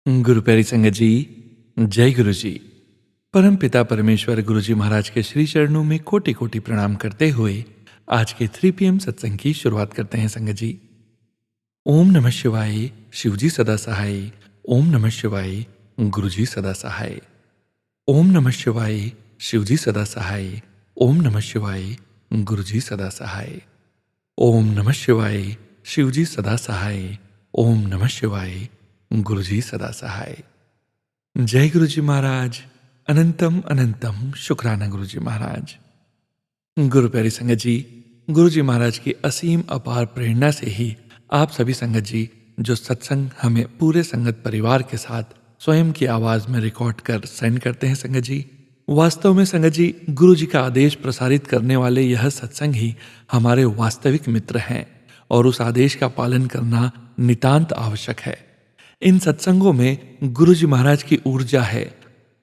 गुरु प्यारी संगत जी, जय गुरु जी। परम पिता परमेश्वर गुरु जी महाराज के श्री चरणों में कोटि कोटि प्रणाम करते हुए आज के 3 PM सत्संग की शुरुआत करते हैं संगत जी। ओम नमः शिवाय, शिव जी सदा सहाय। ओम नमः शिवाय, गुरु जी सदा सहाय। ओम नमः शिवाय, शिव जी सदा सहाय। ओम नमः शिवाय, गुरु जी सदा सहाय। ओम नमः शिवाय, शिव जी सदा सहाय। ओम नमः शिवाय, गुरु जी सदा सहाय। जय गुरु जी महाराज। अनंतम अनंतम शुक्राना गुरु जी महाराज। गुरु प्यारी संगत जी, गुरु जी महाराज की असीम अपार प्रेरणा से ही आप सभी संगत जी जो सत्संग हमें पूरे संगत परिवार के साथ स्वयं की आवाज में रिकॉर्ड कर सेंड करते हैं संगत जी। वास्तव में संगत जी, गुरु जी का आदेश प्रसारित करने वाले यह सत्संग ही हमारे वास्तविक मित्र हैं और उस आदेश का पालन करना नितांत आवश्यक है। इन सत्संगों में गुरु जी महाराज की ऊर्जा है।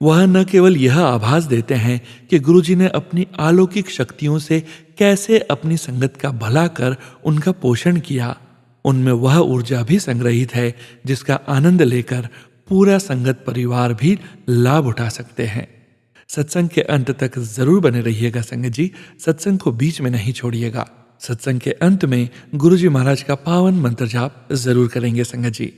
वह न केवल यह आभास देते हैं कि गुरु जी ने अपनी अलौकिक शक्तियों से कैसे अपनी संगत का भला कर उनका पोषण किया, उनमें वह ऊर्जा भी संग्रहित है जिसका आनंद लेकर पूरा संगत परिवार भी लाभ उठा सकते हैं। सत्संग के अंत तक जरूर बने रहिएगा संगत जी, सत्संग को बीच में नहीं छोड़िएगा। सत्संग के अंत में गुरु जी महाराज का पावन मंत्र जाप जरूर करेंगे संगत जी।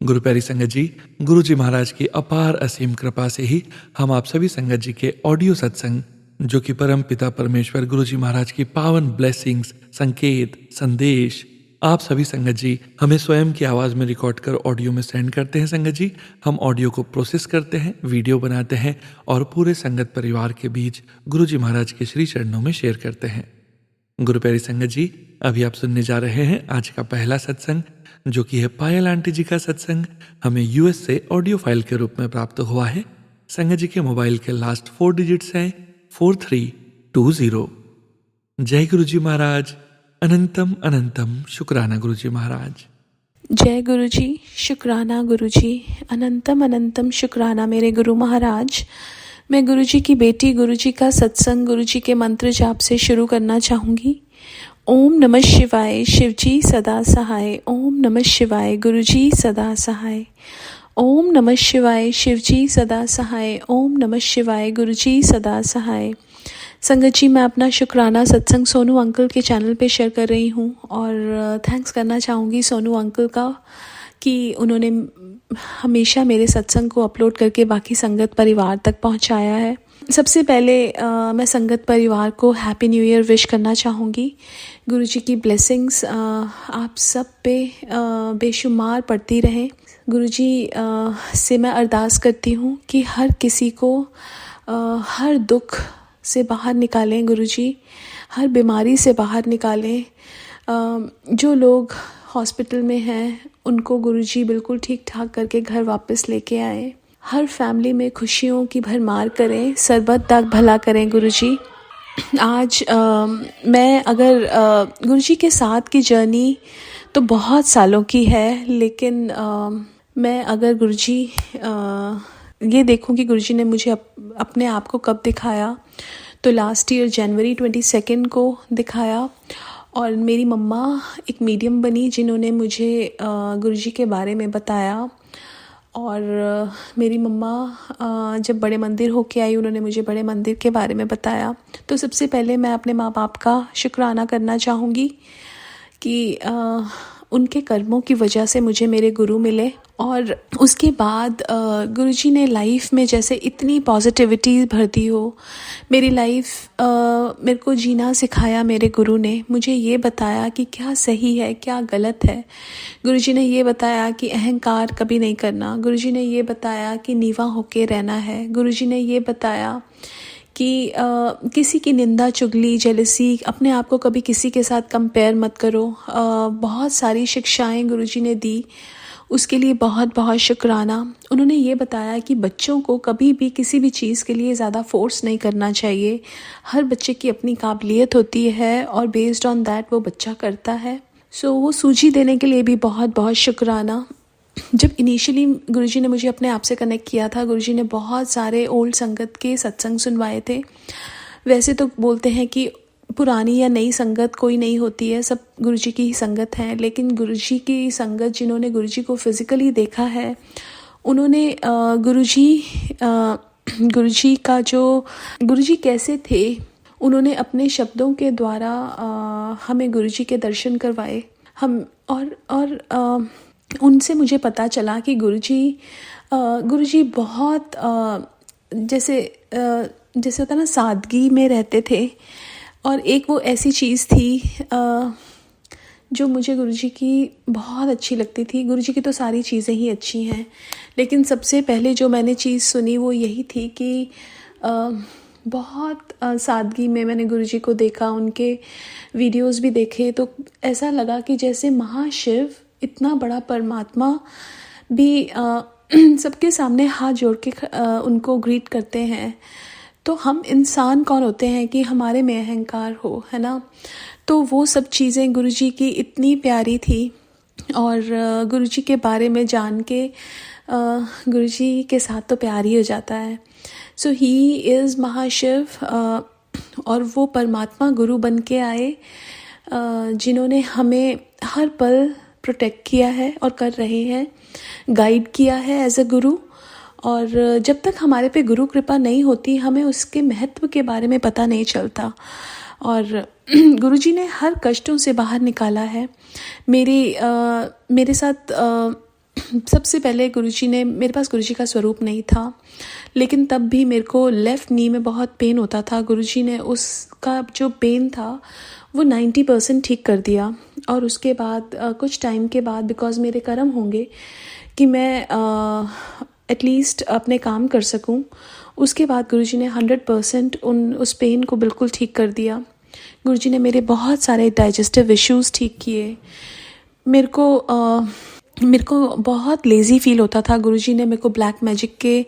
गुरु प्यारी संगत जी, गुरु जी महाराज की अपार असीम कृपा से ही हम आप सभी संगत जी के ऑडियो सत्संग, जो कि परम पिता परमेश्वर गुरु जी महाराज की पावन ब्लेसिंग्स, संकेत, संदेश आप सभी संगत जी हमें स्वयं की आवाज़ में रिकॉर्ड कर ऑडियो में सेंड करते हैं संगत जी। हम ऑडियो को प्रोसेस करते हैं, वीडियो बनाते हैं और पूरे संगत परिवार के बीच गुरु जी महाराज के श्री चरणों में शेयर करते हैं। गुरु प्यारी संगत जी, अभी आप सुनने जा रहे हैं आज का पहला सत्संग, जो कि है पायल आंटी जी का सत्संग। हमें यूएस से ऑडियो फाइल के रूप में प्राप्त हुआ है। संगत जी के मोबाइल के लास्ट 4 डिजिट्स हैं 4320। जय गुरु जी महाराज। अनंतम अनंतम शुक्राना गुरु जी महाराज। जय गुरु जी, शुक्राना गुरु जी, अनंतम अनंतम शुक्राना मेरे गुरु महाराज। मैं गुरु जी की बेटी गुरु जी का सत्संग गुरु जी के मंत्र जाप से शुरू करना चाहूँगी। ओम नमः शिवाय, शिव जी सदा सहाय। ओम नमः शिवाय, गुरु जी सदा सहाय। ओम नमः शिवाय, शिव जी सदा सहाय। ओम नमः शिवाय, गुरु जी सदा सहाय। संगत जी, मैं अपना शुक्राना सत्संग सोनू अंकल के चैनल पे शेयर कर रही हूँ और थैंक्स करना चाहूँगी सोनू अंकल का कि उन्होंने हमेशा मेरे सत्संग को अपलोड करके बाकी संगत परिवार तक पहुँचाया है। सबसे पहले मैं संगत परिवार को हैप्पी न्यू ईयर विश करना चाहूँगी। गुरु जी की ब्लेसिंग्स आप सब पे बेशुमार पड़ती रहें। गुरु जी से मैं अरदास करती हूँ कि हर किसी को हर दुख से बाहर निकालें गुरु जी, हर बीमारी से बाहर निकालें। जो लोग हॉस्पिटल में हैं उनको गुरु जी बिल्कुल ठीक ठाक करके घर वापस लेके आएँ। हर फैमिली में खुशियों की भरमार करें, सरबत तक भला करें गुरु जी। आज मैं अगर गुरु जी के साथ की जर्नी तो बहुत सालों की है, लेकिन मैं अगर गुरु जी ये देखूं कि गुरु जी ने मुझे अपने आप को कब दिखाया, तो लास्ट ईयर जनवरी 22 को दिखाया। और मेरी मम्मा एक मीडियम बनी जिन्होंने मुझे गुरु जी के बारे में बताया। और मेरी मम्मा जब बड़े मंदिर होके आई, उन्होंने मुझे बड़े मंदिर के बारे में बताया। तो सबसे पहले मैं अपने माँ बाप का शुक्राना करना चाहूँगी कि उनके कर्मों की वजह से मुझे मेरे गुरु मिले। और उसके बाद गुरुजी ने लाइफ में जैसे इतनी पॉजिटिविटी भर दी हो मेरी लाइफ, मेरे को जीना सिखाया मेरे गुरु ने। मुझे ये बताया कि क्या सही है क्या गलत है। गुरुजी ने ये बताया कि अहंकार कभी नहीं करना। गुरुजी ने ये बताया कि नीवा होके रहना है। गुरुजी ने ये बताया कि किसी की निंदा, चुगली, जेलसी, अपने आप को कभी किसी के साथ कंपेयर मत करो। बहुत सारी शिक्षाएं गुरुजी ने दी, उसके लिए बहुत बहुत शुक्राना। उन्होंने ये बताया कि बच्चों को कभी भी किसी भी चीज़ के लिए ज़्यादा फोर्स नहीं करना चाहिए। हर बच्चे की अपनी काबिलियत होती है और बेस्ड ऑन दैट वो बच्चा करता है। सो वो सूझी देने के लिए भी बहुत बहुत शुक्राना। जब इनिशियली गुरुजी ने मुझे अपने आप से कनेक्ट किया था, गुरुजी ने बहुत सारे ओल्ड संगत के सत्संग सुनवाए थे। वैसे तो बोलते हैं कि पुरानी या नई संगत कोई नहीं होती है, सब गुरुजी की ही संगत है। लेकिन गुरुजी की संगत जिन्होंने गुरुजी को फिज़िकली देखा है, उन्होंने गुरुजी का जो गुरुजी कैसे थे, उन्होंने अपने शब्दों के द्वारा हमें गुरुजी के दर्शन करवाए। हम और उनसे मुझे पता चला कि गुरुजी बहुत जैसे होता ना, सादगी में रहते थे। और एक वो ऐसी चीज़ थी जो मुझे गुरुजी की बहुत अच्छी लगती थी। गुरुजी की तो सारी चीज़ें ही अच्छी हैं, लेकिन सबसे पहले जो मैंने चीज़ सुनी वो यही थी कि बहुत सादगी में मैंने गुरुजी को देखा, उनके वीडियोस भी देखे, तो ऐसा लगा कि जैसे महाशिव, इतना बड़ा परमात्मा भी सबके सामने हाथ जोड़ के उनको ग्रीट करते हैं। तो हम इंसान कौन होते हैं कि हमारे में अहंकार हो, है ना। तो वो सब चीज़ें गुरुजी की इतनी प्यारी थी। और गुरुजी के बारे में जान के गुरुजी के साथ तो प्यार ही हो जाता है। सो ही इज़ महाशिव, और वो परमात्मा गुरु बन के आए, जिन्होंने हमें हर पल प्रोटेक्ट किया है और कर रहे हैं, गाइड किया है एज अ गुरु। और जब तक हमारे पे गुरु कृपा नहीं होती, हमें उसके महत्व के बारे में पता नहीं चलता। और गुरुजी ने हर कष्टों से बाहर निकाला है। मेरे साथ सबसे पहले गुरुजी ने, मेरे पास गुरुजी का स्वरूप नहीं था, लेकिन तब भी मेरे को लेफ़्ट नी में बहुत पेन होता था। गुरुजी ने उसका जो पेन था वो 90% ठीक कर दिया। और उसके बाद कुछ टाइम के बाद, बिकॉज़ मेरे कर्म होंगे कि मैं एटलीस्ट अपने काम कर सकूं, उसके बाद गुरुजी ने 100% उस पेन को बिल्कुल ठीक कर दिया। गुरुजी ने मेरे बहुत सारे डाइजेस्टिव इश्यूज़ ठीक किए। मेरे को बहुत लेज़ी फील होता था। गुरुजी ने मेरे को ब्लैक मैजिक के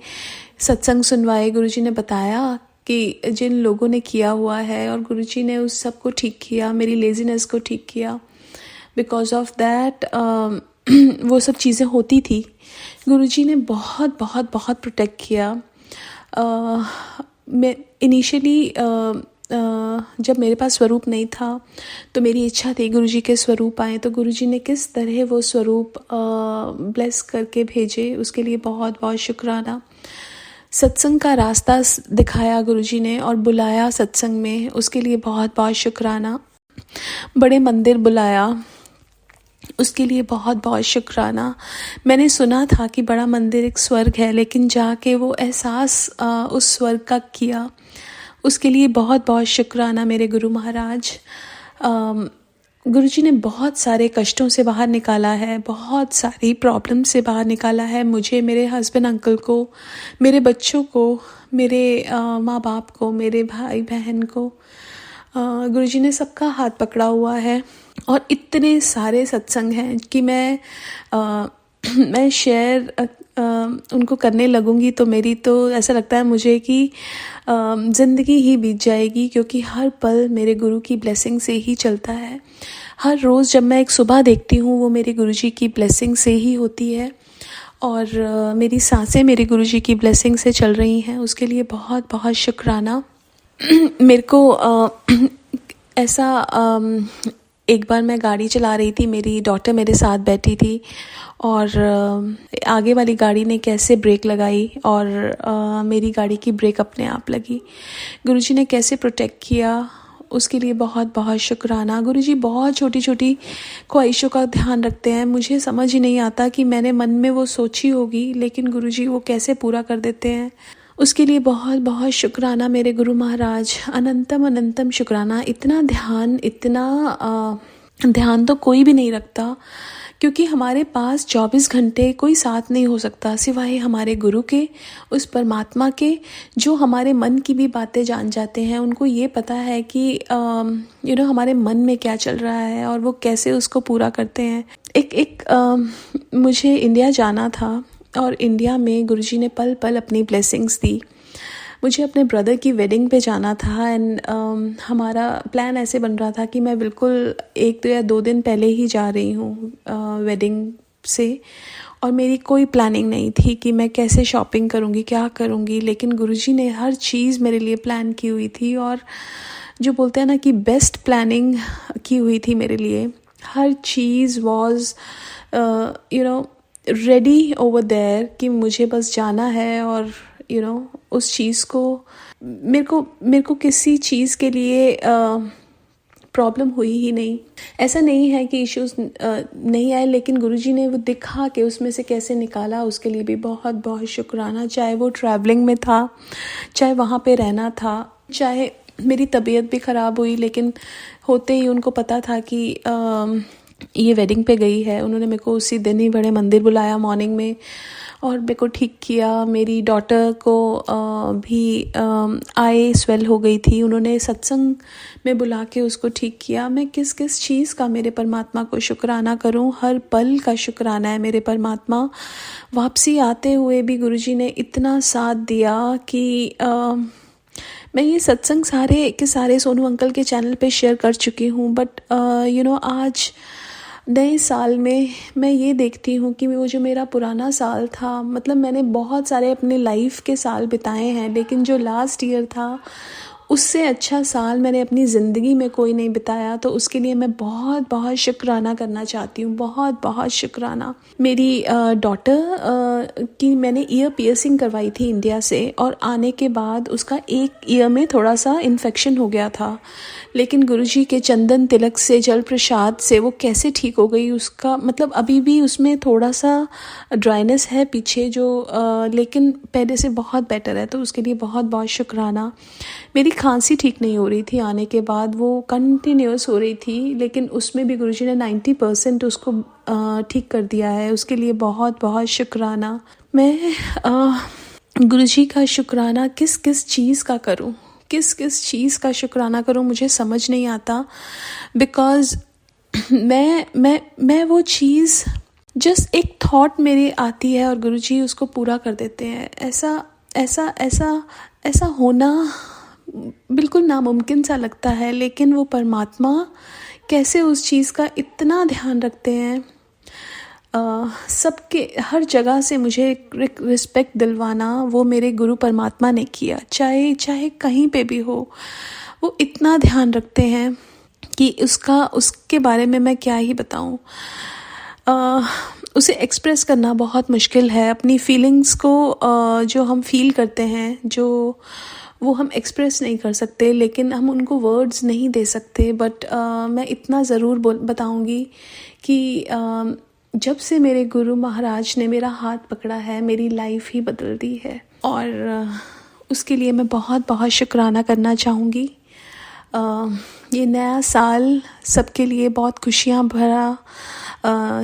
सत्संग सुनवाए। गुरुजी ने बताया कि जिन लोगों ने किया हुआ है, और गुरुजी ने उस सब को ठीक किया, मेरी लेज़ीनेस को ठीक किया। बिकॉज ऑफ दैट वो सब चीज़ें होती थी। गुरुजी ने बहुत बहुत बहुत प्रोटेक्ट किया। मैं इनिशियली जब मेरे पास स्वरूप नहीं था, तो मेरी इच्छा थी गुरुजी के स्वरूप आए। तो गुरुजी ने किस तरह वो स्वरूप ब्लेस करके भेजे, उसके लिए बहुत बहुत शुक्राना। सत्संग का रास्ता दिखाया गुरुजी ने और बुलाया सत्संग में, उसके लिए बहुत बहुत शुक्राना। बड़े मंदिर बुलाया, उसके लिए बहुत बहुत शुक्राना। मैंने सुना था कि बड़ा मंदिर एक स्वर्ग है, लेकिन जाके वो एहसास उस स्वर्ग का किया, उसके लिए बहुत बहुत शुक्राना मेरे गुरु महाराज। गुरुजी ने बहुत सारे कष्टों से बाहर निकाला है, बहुत सारी प्रॉब्लम से बाहर निकाला है मुझे, मेरे हस्बैंड अंकल को, मेरे बच्चों को, मेरे माँ बाप को, मेरे भाई बहन को। गुरुजी ने सबका हाथ पकड़ा हुआ है। और इतने सारे सत्संग हैं कि मैं शेयर उनको करने लगूंगी तो मेरी तो ऐसा लगता है मुझे कि ज़िंदगी ही बीत जाएगी, क्योंकि हर पल मेरे गुरु की ब्लेसिंग से ही चलता है। हर रोज़ जब मैं एक सुबह देखती हूँ, वो मेरे गुरुजी की ब्लेसिंग से ही होती है। और मेरी सांसें मेरे गुरुजी की ब्लेसिंग से चल रही हैं, उसके लिए बहुत बहुत शुक्राना। मेरे को ऐसा एक बार मैं गाड़ी चला रही थी, मेरी डॉटर मेरे साथ बैठी थी, और आगे वाली गाड़ी ने कैसे ब्रेक लगाई और मेरी गाड़ी की ब्रेक अपने आप लगी। गुरुजी ने कैसे प्रोटेक्ट किया, उसके लिए बहुत बहुत शुक्राना। गुरुजी बहुत छोटी छोटी ख्वाहिशों का ध्यान रखते हैं। मुझे समझ ही नहीं आता कि मैंने मन में वो सोची होगी, लेकिन गुरुजी वो कैसे पूरा कर देते हैं। उसके लिए बहुत बहुत शुक्राना मेरे गुरु महाराज। अनंतम अनंतम शुक्राना। इतना ध्यान तो कोई भी नहीं रखता, क्योंकि हमारे पास 24 घंटे कोई साथ नहीं हो सकता सिवाय हमारे गुरु के, उस परमात्मा के, जो हमारे मन की भी बातें जान जाते हैं। उनको ये पता है कि हमारे मन में क्या चल रहा है और वो कैसे उसको पूरा करते हैं। मुझे इंडिया जाना था, और इंडिया में गुरुजी ने पल पल अपनी ब्लेसिंग्स दी। मुझे अपने ब्रदर की वेडिंग पे जाना था, एंड हमारा प्लान ऐसे बन रहा था कि मैं बिल्कुल 1 या 2 दिन पहले ही जा रही हूँ वेडिंग से, और मेरी कोई प्लानिंग नहीं थी कि मैं कैसे शॉपिंग करूँगी, क्या करूँगी। लेकिन गुरुजी ने हर चीज़ मेरे लिए प्लान की हुई थी, और जो बोलते हैं ना कि बेस्ट प्लानिंग की हुई थी मेरे लिए। हर चीज़ वॉज रेडी ओवर देयर कि मुझे बस जाना है और उस चीज़ को मेरे को किसी चीज़ के लिए प्रॉब्लम हुई ही नहीं। ऐसा नहीं है कि इश्यूज नहीं आए, लेकिन गुरुजी ने वो दिखा के उसमें से कैसे निकाला, उसके लिए भी बहुत बहुत शुक्राना। चाहे वो ट्रैवलिंग में था, चाहे वहाँ पे रहना था, चाहे मेरी तबीयत भी ख़राब हुई, लेकिन होते ही उनको पता था कि ये वेडिंग पे गई है। उन्होंने मेरे को उसी दिन ही बड़े मंदिर बुलाया मॉर्निंग में और मेरे को ठीक किया। मेरी डॉटर को भी आई स्वेल हो गई थी, उन्होंने सत्संग में बुला के उसको ठीक किया। मैं किस किस चीज़ का मेरे परमात्मा को शुक्राना करूं, हर पल का शुक्राना है मेरे परमात्मा। वापसी आते हुए भी गुरुजी ने इतना साथ दिया कि मैं ये सत्संग सारे के सारे सोनू अंकल के चैनल पे शेयर कर चुकी हूँ, बट आज नए साल में मैं ये देखती हूँ कि वो जो मेरा पुराना साल था, मतलब मैंने बहुत सारे अपने लाइफ के साल बिताए हैं, लेकिन जो लास्ट ईयर था उससे अच्छा साल मैंने अपनी ज़िंदगी में कोई नहीं बिताया। तो उसके लिए मैं बहुत बहुत शुक्राना करना चाहती हूँ, बहुत बहुत शुक्राना। मेरी डॉटर की मैंने ईयर पियर्सिंग करवाई थी इंडिया से, और आने के बाद उसका एक ईयर में थोड़ा सा इन्फेक्शन हो गया था, लेकिन गुरुजी के चंदन तिलक से, जल प्रसाद से वो कैसे ठीक हो गई। उसका मतलब अभी भी उसमें थोड़ा सा ड्राइनेस है पीछे जो लेकिन पहले से बहुत बेटर है, तो उसके लिए बहुत बहुत शुक्राना। मेरी खांसी ठीक नहीं हो रही थी आने के बाद, वो कंटिन्यूस हो रही थी, लेकिन उसमें भी गुरुजी ने 90% उसको ठीक कर दिया है। उसके लिए बहुत बहुत शुक्राना। मैं गुरुजी का शुक्राना किस किस चीज़ का करूं, किस किस चीज़ का शुक्राना करूं, मुझे समझ नहीं आता। बिकॉज़ मैं वो चीज़ जस्ट एक थॉट मेरी आती है और गुरुजी उसको पूरा कर देते हैं। ऐसा ऐसा ऐसा ऐसा होना बिल्कुल नामुमकिन सा लगता है, लेकिन वो परमात्मा कैसे उस चीज़ का इतना ध्यान रखते हैं। सबके हर जगह से मुझे रिस्पेक्ट दिलवाना वो मेरे गुरु परमात्मा ने किया, चाहे चाहे कहीं पे भी हो। वो इतना ध्यान रखते हैं कि उसके बारे में मैं क्या ही बताऊं। उसे एक्सप्रेस करना बहुत मुश्किल है, अपनी फीलिंग्स को जो हम फील करते हैं, जो वो हम एक्सप्रेस नहीं कर सकते, लेकिन हम उनको वर्ड्स नहीं दे सकते। बट मैं इतना ज़रूर बताऊंगी कि जब से मेरे गुरु महाराज ने मेरा हाथ पकड़ा है, मेरी लाइफ ही बदल दी है, और उसके लिए मैं बहुत बहुत शुक्राना करना चाहूँगी। ये नया साल सबके लिए बहुत खुशियाँ भरा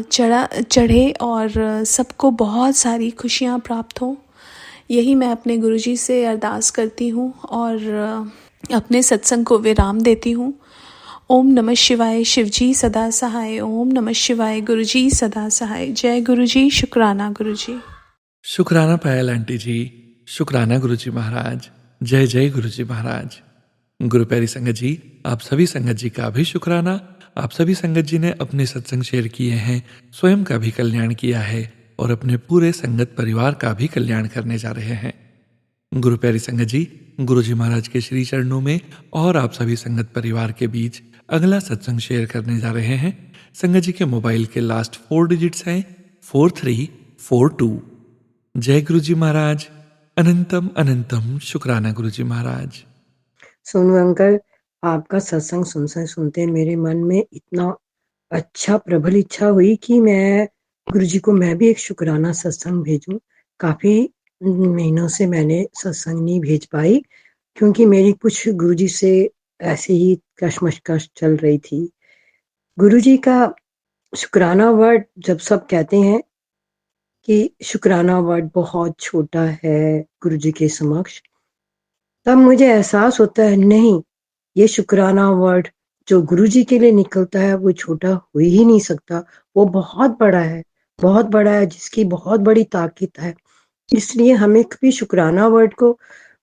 चढ़े और सबको बहुत सारी खुशियाँ प्राप्त हों, यही मैं अपने गुरुजी से अरदास करती हूँ और अपने सत्संग को विराम देती हूँ। ओम नमः शिवाय, शिवजी सदा सहाय। ओम नमः शिवाय, गुरुजी सदा सहाय। जय गुरुजी, शुक्राना गुरुजी। शुक्राना पायल आंटी जी, शुक्राना गुरुजी महाराज। जय जय गुरुजी महाराज। गुरु प्यारी संगत जी, आप सभी संगत जी का भी शुक्राना। आप सभी संगत जी ने अपने सत्संग शेयर किए हैं, स्वयं का भी कल्याण किया है और अपने पूरे संगत परिवार का भी कल्याण करने जा रहे हैं। गुरु प्यारी संगत जी, गुरुजी महाराज के श्री चरणों में और आप सभी संगत परिवार के बीच अगला सत्संग शेयर करने जा रहे हैं। संगत जी के मोबाइल के लास्ट 4 डिजिट्स हैं 4342। जय गुरुजी महाराज। अनंतम अनंतम शुक्राना गुरुजी महाराज। सोनू अंकल, आपका सत्संग सुनते मेरे मन में इतना अच्छा प्रबल इच्छा हुई कि मैं गुरुजी को मैं भी एक शुक्राना सत्संग भेजूं। काफी महीनों से मैंने सत्संग नहीं भेज पाई, क्योंकि मेरी कुछ गुरुजी से ऐसे ही कशमकश चल रही थी। गुरुजी का शुक्राना वर्ड जब सब कहते हैं कि शुक्राना वर्ड बहुत छोटा है गुरुजी के समक्ष, तब मुझे एहसास होता है नहीं, ये शुक्राना वर्ड जो गुरुजी के लिए निकलता है वो छोटा हो ही नहीं सकता, वो बहुत बड़ा है, बहुत बड़ा है, जिसकी बहुत बड़ी ताकत है। इसलिए हमें कभी शुक्राना वर्ड को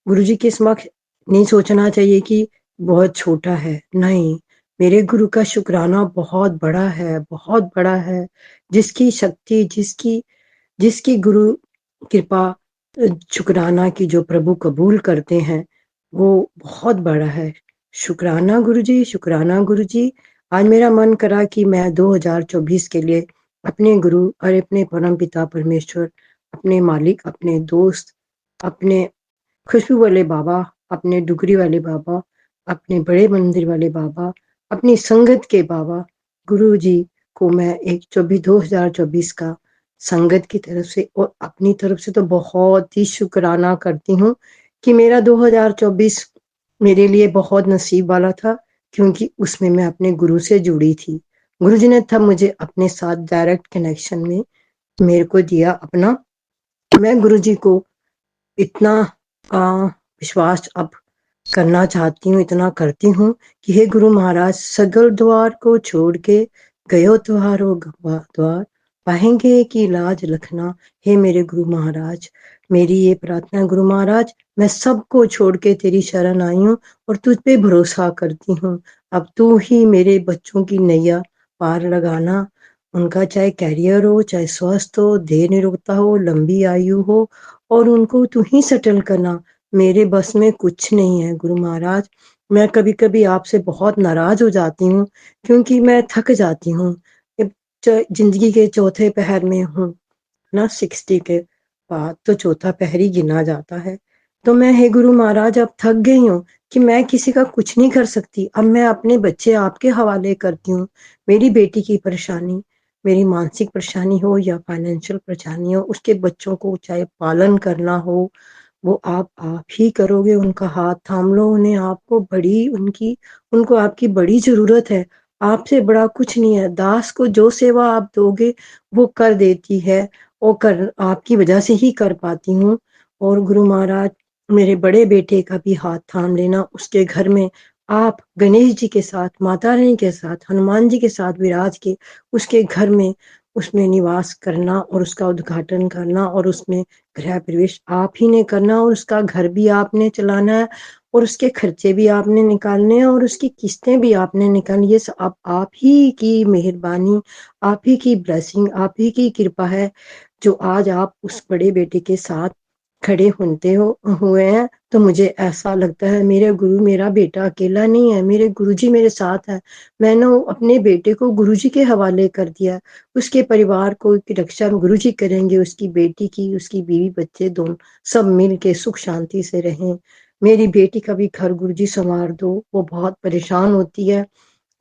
गुरुजी के समक्ष नहीं सोचना चाहिए कि बहुत छोटा है। नहीं, मेरे गुरु का शुक्राना बहुत बड़ा है, बहुत बड़ा है। जिसकी शक्ति, जिसकी गुरु कृपा शुक्राना की जो प्रभु कबूल करते हैं, वो बहुत बड़ा है। शुक्राना गुरुजी, शुक्राना गुरुजी। आज मेरा मन करा कि मैं 2024 के लिए अपने गुरु और अपने परमपिता परमेश्वर, अपने मालिक, अपने दोस्त, अपने खुशबू वाले बाबा, अपने डुगरी वाले बाबा, अपने बड़े मंदिर वाले बाबा, अपनी संगत के बाबा, गुरुजी को मैं एक 2024 का संगत की तरफ से और अपनी तरफ से तो बहुत ही शुक्राना करती हूँ कि मेरा 2024 मेरे लिए बहुत नसीब वाला था, क्योंकि उसमें मैं अपने गुरु से जुड़ी थी। गुरुजी ने तब मुझे अपने साथ डायरेक्ट कनेक्शन में मेरे को दिया अपना। मैं गुरुजी को इतना विश्वास अब करना चाहती हूँ, इतना करती हूँ कि हे गुरु महाराज, सगल द्वार को छोड़ के गयो त्योहारो द्वार, पाएंगे की लाज रखना। हे मेरे गुरु महाराज, मेरी ये प्रार्थना गुरु महाराज, मैं सबको छोड़ के तेरी शरण आई हूँ और तुझ पे भरोसा करती हूँ। अब तू ही मेरे बच्चों की नैया पार लगाना। उनका चाहे कैरियर हो, चाहे स्वास्थ्य हो, देह निरोगता हो, लंबी आयु हो, और उनको तू ही सेटल करना। मेरे बस में कुछ नहीं है गुरु महाराज। मैं कभी-कभी आपसे बहुत नाराज़ हो जाती हूँ, क्योंकि मैं थक जाती हूँ। ज़िंदगी के चौथे पहर में हूँ ना, 60 के बाद तो चौथा पहर ही गिना जाता है। तो मैं हे गुरु महाराज अब थक गई हूँ कि मैं किसी का कुछ नहीं कर सकती। अब मैं अपने बच्चे आपके हवाले करती हूँ। मेरी बेटी की परेशानी, मेरी मानसिक परेशानी हो या फाइनेंशियल परेशानी हो, उसके बच्चों को चाहे पालन करना हो, वो आप ही करोगे। उनका हाथ थाम लो, उन्हें आपको बड़ी उनको आपकी बड़ी ज़रूरत है। आपसे बड़ा कुछ नहीं है। दास को जो सेवा आप दोगे, वो कर देती है, और कर आपकी वजह से ही कर पाती हूँ। और गुरु महाराज, मेरे बड़े बेटे का भी हाथ थाम लेना। उसके घर में आप गणेश जी के साथ, माता रानी के साथ, हनुमान जी के साथ विराज के उसके घर में उसमें निवास करना और उसका उद्घाटन करना, और उसमें गृह प्रवेश आप ही ने करना, और उसका घर भी आपने चलाना है, और उसके खर्चे भी आपने निकालने हैं, और उसकी किस्तें भी आपने निकालनी है। सब आप ही की मेहरबानी, आप ही की ब्लेसिंग, आप ही की कृपा है, जो आज आप उस बड़े बेटे के साथ खड़े होते हो हुए हैं। तो मुझे ऐसा लगता है मेरे गुरु, मेरा बेटा अकेला नहीं है, मेरे गुरुजी मेरे साथ हैं। मैंने अपने बेटे को गुरुजी के हवाले कर दिया है। उसके परिवार को की रक्षा गुरुजी करेंगे, उसकी बेटी की, उसकी बीवी बच्चे दोनों सब मिल के सुख शांति से रहें। मेरी बेटी का भी घर गुरुजी संवार दो, वो बहुत परेशान होती है।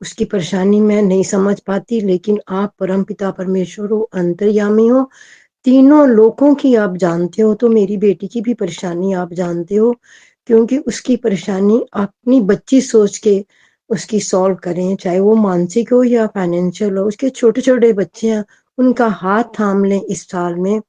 उसकी परेशानी मैं नहीं समझ पाती, लेकिन आप परमपिता परमेश्वर हो, अंतर्यामी हो, तीनों लोकों की आप जानते हो, तो मेरी बेटी की भी परेशानी आप जानते हो, क्योंकि उसकी परेशानी अपनी बच्ची सोच के उसकी सॉल्व करें, चाहे वो मानसिक हो या फाइनेंशियल हो। उसके छोटे-छोटे बच्चे हैं, उनका हाथ थाम लें इस साल में,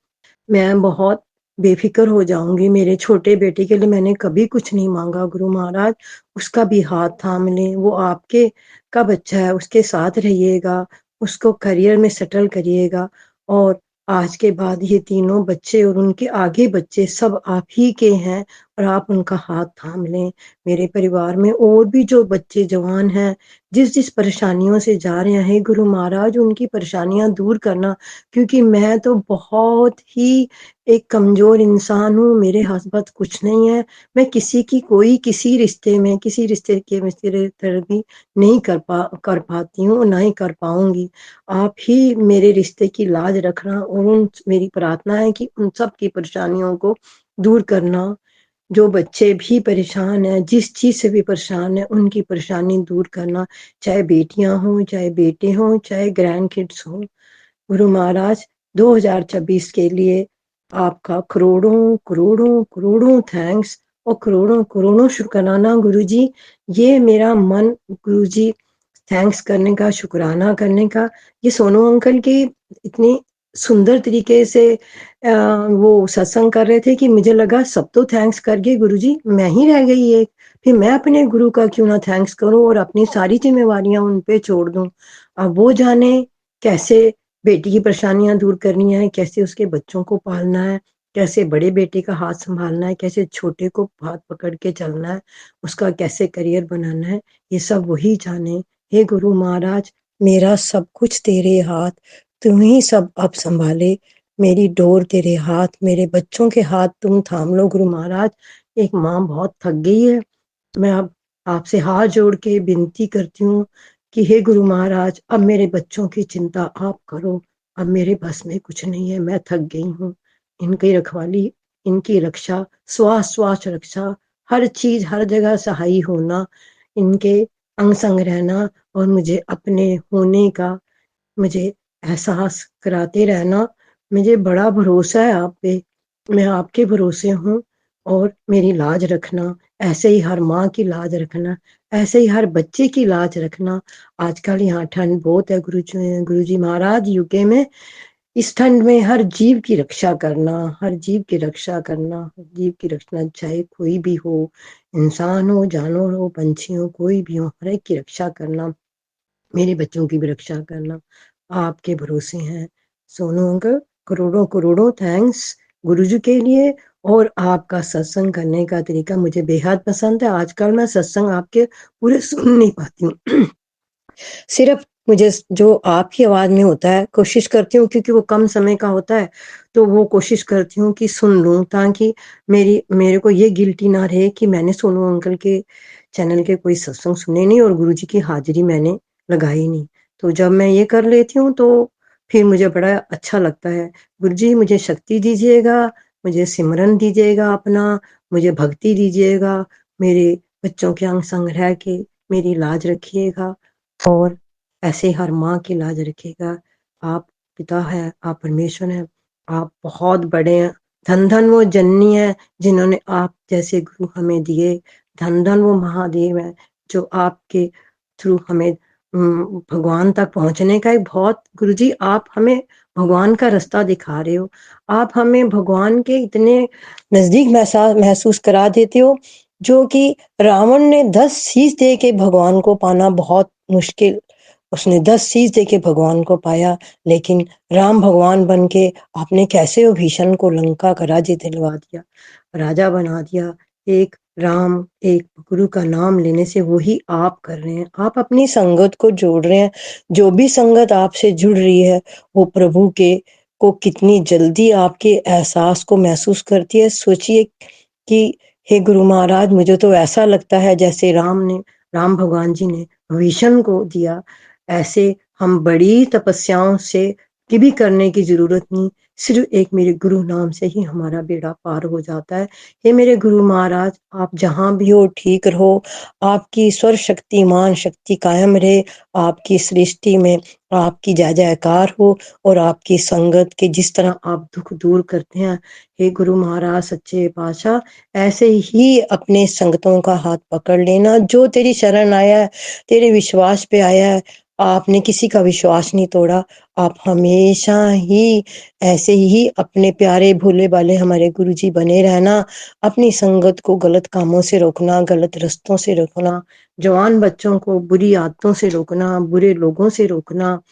मैं बहुत बेफ़िक्र हो जाऊँगी। मेरे छोटे बेटे के लिए मैंने कभी कुछ नहीं माँगा गुरु महाराज, उसका भी हाथ थाम लें। वो आपके का बच्चा है, उसके साथ रहिएगा, उसको करियर में सेटल करिएगा, और आज के बाद ये तीनों बच्चे और उनके आगे बच्चे सब आप ही के हैं, और आप उनका हाथ थाम लें। मेरे परिवार में और भी जो बच्चे जवान हैं, जिस-जिस परेशानियों से जा रहे हैं, हे गुरु महाराज, उनकी परेशानियाँ दूर करना, क्योंकि मैं तो बहुत ही एक कमज़ोर इंसान हूँ, मेरे हस्बत कुछ नहीं है। मैं किसी की कोई किसी रिश्ते में, किसी रिश्ते के भी नहीं कर पाती हूँ, ना ही कर पाऊँगी। आप ही मेरे रिश्ते की लाज रखना, और मेरी प्रार्थना है कि उन सब की परेशानियों को दूर करना। जो बच्चे भी परेशान हैं, जिस चीज़ से भी परेशान हैं, उनकी परेशानी दूर करना, चाहे बेटियाँ हों, चाहे बेटे हों, चाहे ग्रैंड किड्स हों। गुरु महाराज, 2026 के लिए आपका करोड़ों, करोड़ों, करोड़ों थैंक्स, और करोड़ों, करोड़ों शुकराना गुरुजी। ये मेरा मन गुरुजी थैंक्स करने का, शुकराना करने का, ये सोनू अंकल की इतनी सुंदर तरीके से वो सत्संग कर रहे थे कि मुझे लगा सब तो थैंक्स कर गए गुरुजी, मैं ही रह गई एक। फिर मैं अपने गुरु का क्यों ना थैंक्स करूँ और अपनी सारी ज़िम्मेवारियाँ उन पे छोड़ दूँ। अब वो जाने कैसे बेटी की परेशानियाँ दूर करनी है, कैसे उसके बच्चों को पालना है, कैसे बड़े बेटे का हाथ सँभालना है, कैसे छोटे को हाथ पकड़ के चलना है, उसका कैसे करियर बनाना है, ये सब वही जाने। हे गुरु महाराज, मेरा सब कुछ तेरे हाथ, तुम ही सब अब सँभाले। मेरी डोर तेरे हाथ, मेरे बच्चों के हाथ तुम थाम लो गुरु महाराज। एक माँ बहुत थक गई है। मैं अब आपसे हाथ जोड़ के विनती करती हूँ कि हे गुरु महाराज, अब मेरे बच्चों की चिंता आप करो, अब मेरे बस में कुछ नहीं है, मैं थक गई हूँ। इनकी रखवाली, इनकी रक्षा, श्वास-श्वास रक्षा, हर चीज़, हर जगह सहाय होना, इनके अंग-संग रहना और मुझे अपने होने का मुझे एहसास कराते रहना। मुझे बड़ा भरोसा है आप पे, मैं आपके भरोसे हूँ और मेरी लाज रखना, ऐसे ही हर माँ की लाज रखना, ऐसे ही हर बच्चे की लाज रखना। आजकल यहाँ ठंड बहुत है गुरुजी महाराज यूके में, इस ठंड में हर जीव की रक्षा करना, हर जीव की रक्षा करना, हर जीव की रक्षा चाहे कोई भी हो, इंसान हो, जानवर हो, पंछी हो, कोई भी हो, हर एक की रक्षा करना। मेरे बच्चों की भी रक्षा करना, आपके भरोसे हैं। सोनू अंकल, करोड़ों-करोड़ों थैंक्स गुरुजी के लिए और आपका सत्संग करने का तरीका मुझे बेहद पसंद है। आजकल मैं सत्संग आपके पूरे सुन नहीं पाती हूँ। सिर्फ़ मुझे जो आपकी आवाज़ में होता है, कोशिश करती हूँ क्योंकि वो कम समय का होता है, तो वो कोशिश करती हूँ कि सुन लूँ ताकि मेरे को ये गिल्टी ना रहे कि मैंने सोनू अंकल के चैनल के कोई सत्संग सुने नहीं और गुरुजी की हाज़िरी मैंने लगाई नहीं। तो जब मैं ये कर लेती हूँ तो फिर मुझे बड़ा अच्छा लगता है। गुरुजी मुझे शक्ति दीजिएगा, मुझे सिमरन दीजिएगा अपना, मुझे भक्ति दीजिएगा, मेरे बच्चों के अंग-संग रह के मेरी लाज रखिएगा और ऐसे हर माँ की लाज रखिएगा। आप पिता हैं, आप परमेश्वर हैं, आप बहुत बड़े हैं। धन-धन वो जननी हैं, जिन्होंने आप जैसे गुरु हमें दिए। धन-धन वो महादेव हैं, जो आपके थ्रू हमें भगवान तक पहुँचने का एक बहुत गुरुजी आप हमें भगवान का रास्ता दिखा रहे हो। आप हमें भगवान के इतने नज़दीक महसूस करा देते हो, जो कि रावण ने 10 शीश दे के भगवान को पाना बहुत मुश्किल, उसने 10 शीश दे के भगवान को पाया, लेकिन राम भगवान बन के आपने कैसे वो भीषण को लंका का राज्य दिलवा दिया, राजा बना दिया। एक राम, एक गुरु का नाम लेने से वही आप कर रहे हैं। आप अपनी संगत को जोड़ रहे हैं। जो भी संगत आपसे जुड़ रही है, वो प्रभु के को कितनी जल्दी आपके एहसास को महसूस करती है। सोचिए कि हे गुरु महाराज, मुझे तो ऐसा लगता है जैसे राम भगवान जी ने विष्णु को दिया, ऐसे हम बड़ी तपस्याओं से की भी करने की ज़रूरत नहीं, सिर्फ़ एक मेरे गुरु नाम से ही हमारा बेड़ा पार हो जाता है। हे मेरे गुरु महाराज, आप जहाँ भी हो ठीक रहो, आपकी सर्वशक्तिमान शक्ति कायम रहे, आपकी सृष्टि में आपकी जय-जयकार हो और आपकी संगत के जिस तरह आप दुःख दूर करते हैं, हे गुरु महाराज सच्चे पातशाह, ऐसे ही अपने संगतों का हाथ पकड़ लेना, जो तेरी शरण आया है, तेरे विश्वास पे आया है, आपने किसी का विश्वास नहीं तोड़ा। आप हमेशा ही ऐसे ही अपने प्यारे भोले-भाले हमारे गुरुजी बने रहना, अपनी संगत को गलत कामों से रोकना, गलत रास्तों से रोकना, जवान बच्चों को बुरी आदतों से रोकना, बुरे लोगों से रोकना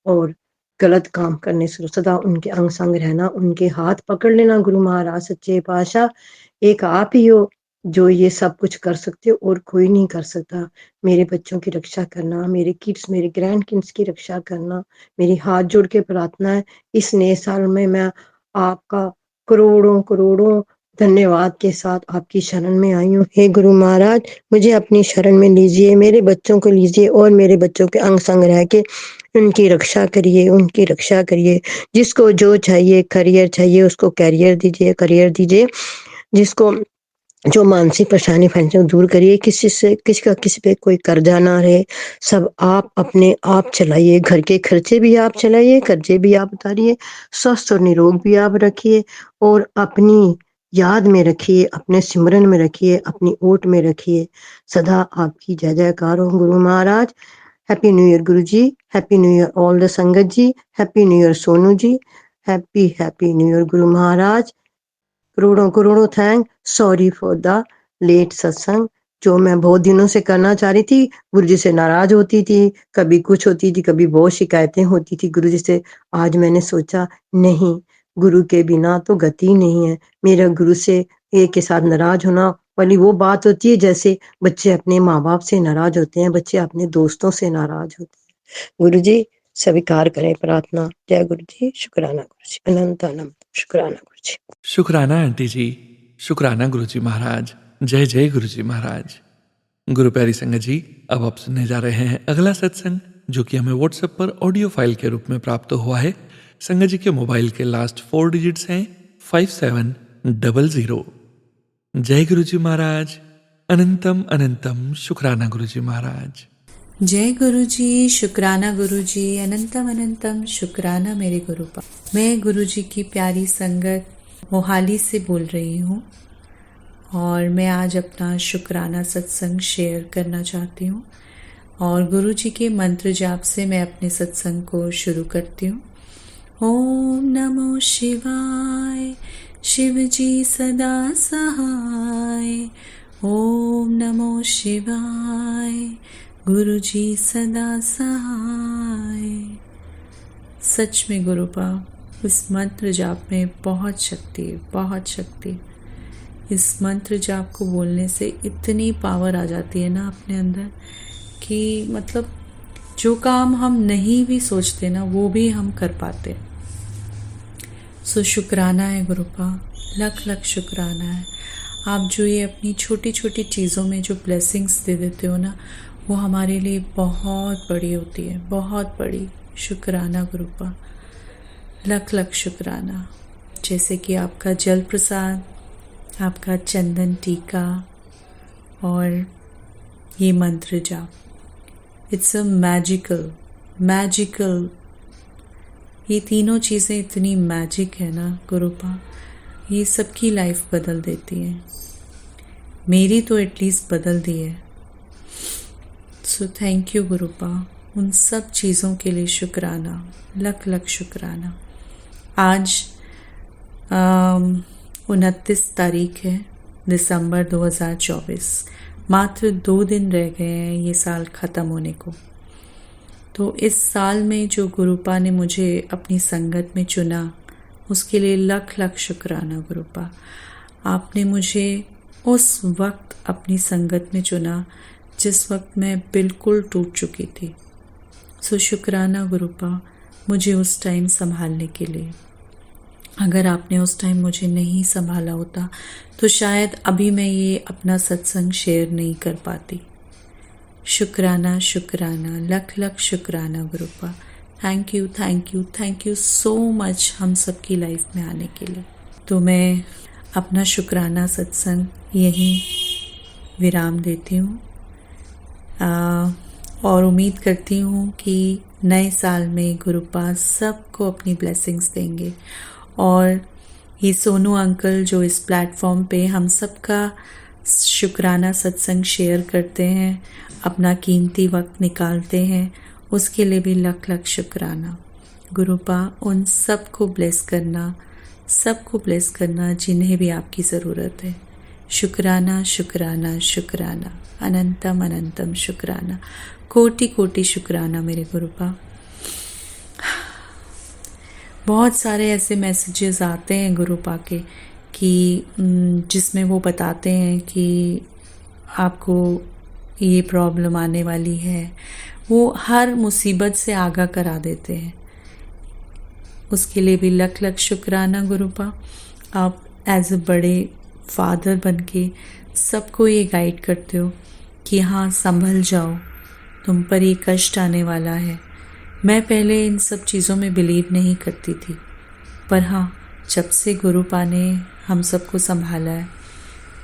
और गलत काम करने से सदा उनके अंग-संग रहना, उनके हाथ पकड़ लेना गुरु महाराज सच्चे पातशाह। एक आप ही हो जो ये सब कुछ कर सकते हो और कोई नहीं कर सकता। मेरे बच्चों की रक्षा करना, मेरे किड्स, मेरे ग्रैंड किड्स की रक्षा करना, मेरी हाथ जोड़ के प्रार्थना है, इस नए साल में मैं आपका करोड़ों-करोड़ों धन्यवाद के साथ आपकी शरण में आई हूँ। हे गुरु महाराज, मुझे अपनी शरण में लीजिए, मेरे बच्चों को लीजिए और मेरे बच्चों के अंग-संग रह के उनकी रक्षा करिए, उनकी रक्षा करिए। जिसको जो चाहिए, करियर चाहिए, उसको करियर दीजिए। जिसको जो मानसिक परेशानी दूर करिए, किसी का किसी पे कोई कर्जा ना रहे, सब आप अपने आप चलाइए, घर के खर्चे भी आप चलाइए, कर्जे भी आप उतारिए, स्वस्थ और निरोग भी आप रखिए और अपनी याद में रखिए, अपने सिमरन में रखिए, अपनी ओट में रखिए, सदा आपकी जय-जयकार हो गुरु महाराज। हैप्पी न्यू ईयर गुरुजी, happy new year all the संगत जी, happy new year Sonu ji, happy new year गुरु महाराज। करोड़ों-करोड़ों thank sorry for the late satsang, जो मैं बहुत दिनों से करना चाह रही थी, गुरुजी से नाराज़ होती थी, कभी कुछ होती थी, कभी बहुत शिकायतें होती थी गुरुजी से। आज मैंने सोचा नहीं, गुरु के बिना तो गति नहीं है। मेरा गुरु से एक के साथ नाराज़ होना वाली वो बात होती है जैसे बच्चे अपने माँ-बाप से नाराज़ होते हैं, बच्चे अपने दोस्तों से नाराज़ होते हैं। गुरुजी स्वीकार करें प्रार्थना। जय गुरुजी, शुक्राना गुरुजी, अनंत शुक्राना गुरुजी। शुक्राना आंटी जी, शुक्राना गुरुजी महाराज। जय जय गुरुजी महाराज। गुरु प्यारी संगत जी, अब आप सुनने जा रहे हैं अगला सत्संग, जो कि हमें व्हाट्सएप पर ऑडियो फाइल के रूप में प्राप्त हुआ है। संगत जी के मोबाइल के लास्ट 4 डिजिट्स हैं 5700। जय गुरु जी महाराज। अनंतम अनंतम शुक्राना गुरु जी महाराज। जय गुरु जी, शुक्राना गुरु जी, अनंतम अनंतम शुक्राना मेरे गुरुपा। मैं गुरु जी की प्यारी संगत मोहाली से बोल रही हूँ और मैं आज अपना शुक्राना सत्संग शेयर करना चाहती हूँ और गुरु जी के मंत्र जाप से मैं अपने सत्संग को शुरू करती हूँ। ओम नमो शिवाय, शिव जी सदा सहाय। ओम नमो शिवाय, गुरु जी सदा सहाय। सच में गुरुपा, इस मंत्र जाप में बहुत शक्ति है, बहुत शक्ति। इस मंत्र जाप को बोलने से इतनी पावर आ जाती है ना अपने अंदर कि मतलब जो काम हम नहीं भी सोचते ना वो भी हम कर पाते। सो शुक्राना है गुरुपा, लख लख शुक्राना है। आप जो ये अपनी छोटी छोटी चीज़ों में जो ब्लेसिंग्स दे देते हो ना, वो हमारे लिए बहुत बड़ी होती है, बहुत बड़ी। शुक्राना गुरुपा, लख लख शुक्राना। जैसे कि आपका जल प्रसाद, आपका चंदन टीका और ये मंत्र जाप। इट्स अ मैजिकल ये तीनों चीज़ें इतनी मैजिक है ना गुरुपा, ये सबकी लाइफ बदल देती है। मेरी तो एटलीस्ट बदल दी है। सो थैंक यू गुरुपा, उन सब चीज़ों के लिए शुक्राना, लख लख शुक्राना। आज 29 तारीख है दिसंबर 2024। मात्र 2 दिन रह गए हैं ये साल ख़त्म होने को। तो इस साल में जो गुरुपा ने मुझे अपनी संगत में चुना, उसके लिए लख लख शुक्राना गुरुपा। आपने मुझे उस वक्त अपनी संगत में चुना जिस वक्त मैं बिल्कुल टूट चुकी थी। सो शुक्राना गुरुपा, मुझे उस टाइम संभालने के लिए। अगर आपने उस टाइम मुझे नहीं संभाला होता तो शायद अभी मैं ये अपना सत्संग शेयर नहीं कर पाती। शुक्राना शुक्राना, लख लख शुक्राना गुरुपा। थैंक यू सो मच हम सबकी लाइफ में आने के लिए। तो मैं अपना शुक्राना सत्संग यहीं विराम देती हूँ और उम्मीद करती हूँ कि नए साल में गुरुपा सबको अपनी ब्लेसिंग्स देंगे और ये सोनू अंकल जो इस प्लेटफॉर्म पे हम सबका शुक्राना सत्संग शेयर करते हैं, अपना कीमती वक्त निकालते हैं, उसके लिए भी लख लख शुक्राना। गुरुपा उन सबको ब्लेस करना जिन्हें भी आपकी ज़रूरत है। शुक्राना शुक्राना शुक्राना, अनंतम अनंतम शुक्राना, कोटि कोटि शुक्राना मेरे गुरुपा। बहुत सारे ऐसे मैसेजेस आते हैं गुरुपा के कि जिसमें वो बताते हैं कि आपको ये प्रॉब्लम आने वाली है। वो हर मुसीबत से आगाह करा देते हैं। उसके लिए भी लख लख शुक्राना गुरुपा। आप एज अ बड़े फादर बन के सबको ये गाइड करते हो कि हाँ संभल जाओ, तुम पर ये कष्ट आने वाला है। मैं पहले इन सब चीज़ों में बिलीव नहीं करती थी, पर हाँ जब से गुरुपा ने हम सबको संभाला है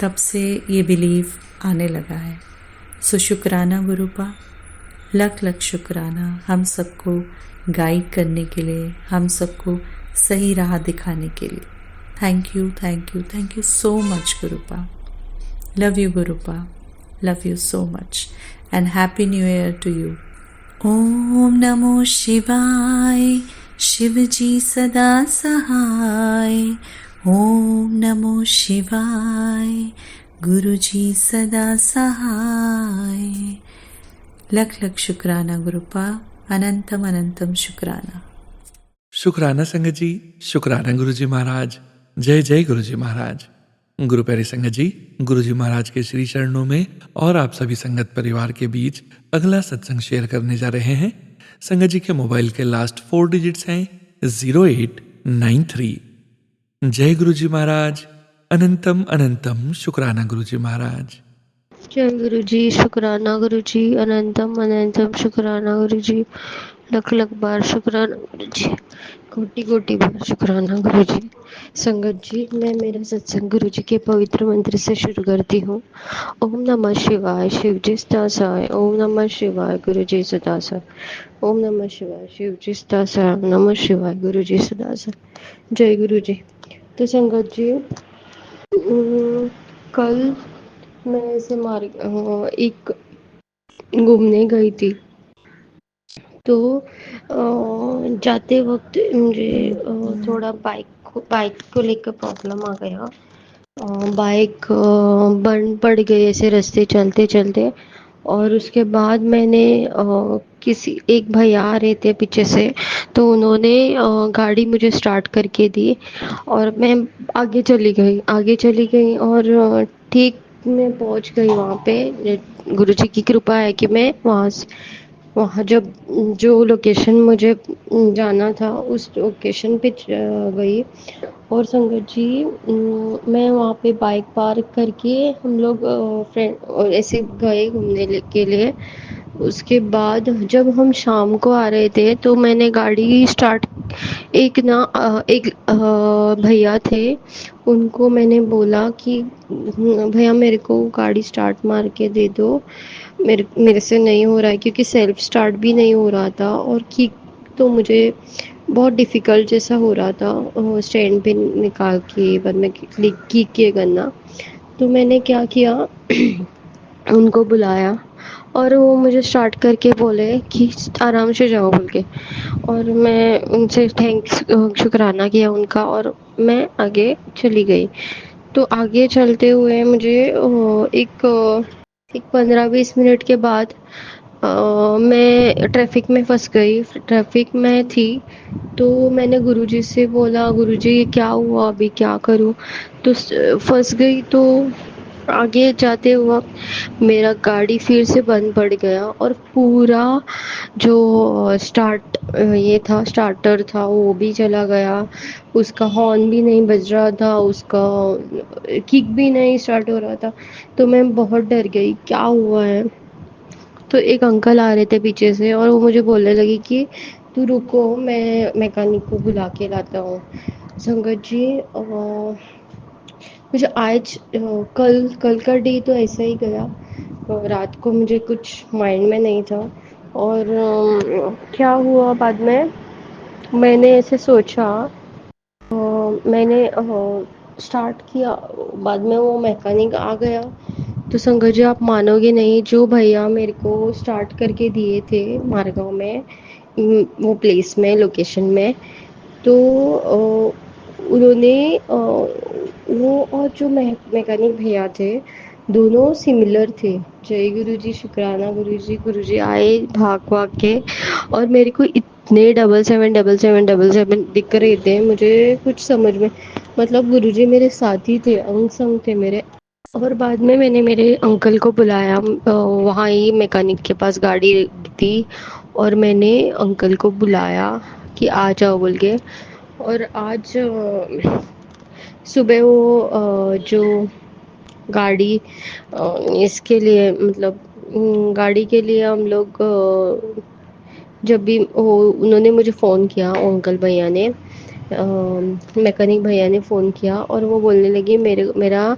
तब से ये बिलीव आने लगा है। सो शुक्राना गुरुपा, लख लख शुक्राना हम सबको गाइड करने के लिए, हम सबको सही राह दिखाने के लिए। थैंक यू सो मच गुरुपा। लव यू गुरुपा, love you so much and happy new year to you. ओम नमो शिवाय, शिव जी सदा सहाय। ओम नमो शिवाय, गुरु जी सदा सहाय। लख लख शुक्राना गुरुपा, अनंतम अनंतम शुक्राना। शुक्राना संगत जी, शुक्राना गुरु जी महाराज। जय जय गुरु जी महाराज। गुरु प्यारी संगत जी, गुरु जी महाराज के श्री चरणों में और आप सभी संगत परिवार के बीच अगला सत्संग शेयर करने जा रहे हैं। संगत जी के मोबाइल के लास्ट 4 डिजिट्स हैं 0893। जय गुरु जी महाराज। अनंतम अनंतम शुक्राना गुरु जी महाराज। जय गुरु जी, शुक्राना गुरु जी, अनंतम अनंतम शुक्राना गुरु जी। लख लख बार शुक्राना गुरु जी। कोटि कोटि बार शुक्राना गुरु जी। संगत जी, मैं मेरा सत्संग गुरु जी के पवित्र मंत्र से शुरू करती हूँ। ओम नमः शिवाय, शिव जी सदासाय। ओम नमः शिवाय, गुरु जी सदासाय। ओम नमः शिवाय, शिव जी सदासाय। ओम नमः शिवाय, गुरु जी सदासाय। जय गुरु जी। तो संगत जी, कल मैं ऐसे एक घूमने गई थी। तो जाते वक्त मुझे थोड़ा बाइक को लेकर प्रॉब्लम आ गया। बाइक बंद पड़ गई ऐसे रास्ते चलते चलते। और उसके बाद मैंने किसी एक भैया आ रहे थे पीछे से, तो उन्होंने गाड़ी मुझे स्टार्ट करके दी और मैं आगे चली गई और ठीक मैं पहुंच गई वहाँ पे। गुरुजी की कृपा है कि मैं वहाँ जब जो लोकेशन मुझे जाना था उस लोकेशन पे गई। और संगत जी, मैं वहाँ पे बाइक पार्क करके हम लोग फ्रेंड और ऐसे गए के लिए। उसके बाद जब हम शाम को आ रहे थे तो मैंने गाड़ी स्टार्ट, एक भैया थे, उनको मैंने बोला कि भैया मेरे को गाड़ी स्टार्ट मार के दे दो, मेरे से नहीं हो रहा है, क्योंकि सेल्फ स्टार्ट भी नहीं हो रहा था और किक तो मुझे बहुत डिफ़िकल्ट जैसा हो रहा था स्टैंड पे निकाल के बाद में किक के करना। तो मैंने क्या किया, उनको बुलाया और वो मुझे स्टार्ट करके बोले कि आराम से जाओ बोल के। और मैं उनसे शुक्राना किया उनका और मैं आगे चली गई। तो आगे चलते हुए मुझे एक 15-20 मिनट के बाद मैं ट्रैफिक में फंस गई। ट्रैफिक में थी तो मैंने गुरुजी से बोला, गुरुजी ये क्या हुआ, अभी क्या करूं। तो फंस गई। तो आगे जाते हुआ मेरा गाड़ी फिर से बंद पड़ गया और पूरा जो ये था स्टार्टर था वो भी चला गया, उसका हॉर्न भी नहीं बज रहा था, उसका किक भी नहीं स्टार्ट हो रहा था। तो मैं बहुत डर गई, क्या हुआ है। तो एक अंकल आ रहे थे पीछे से और वो मुझे बोलने लगी कि तू रुको, मैं मैकेनिक को बुला के लाता हूँ। संगत जी, मुझे आज कल कल का डे तो ऐसा ही गया। रात को मुझे कुछ माइंड में नहीं था। और क्या हुआ बाद में, मैंने ऐसे सोचा, मैंने स्टार्ट किया, बाद में वो मैकेनिक आ गया। तो संगत जी आप मानोगे नहीं, जो भैया मेरे को स्टार्ट करके दिए थे मारगांव में, वो प्लेस में लोकेशन में, तो उन्होंने वो और जो मैकेनिक भैया थे दोनों सिमिलर थे। जय गुरु जी, शुक्राना गुरु जी आए भाग के और मेरे को इतने 777777 दिख रहे थे, मुझे कुछ समझ में, मतलब गुरु जी मेरे साथी थे, अंग संग थे मेरे। और बाद में मैंने मेरे अंकल को बुलाया, वहाँ ही मैकेनिक के पास गाड़ी थी और मैंने अंकल को बुलाया कि आ जाओ बोल के। और आज सुबह वो जो गाड़ी इसके लिए, मतलब गाड़ी के लिए हम लोग जब भी उन्होंने मुझे फ़ोन किया, अंकल भैया ने, मैकेनिक भैया ने फ़ोन किया और वो बोलने लगी मेरा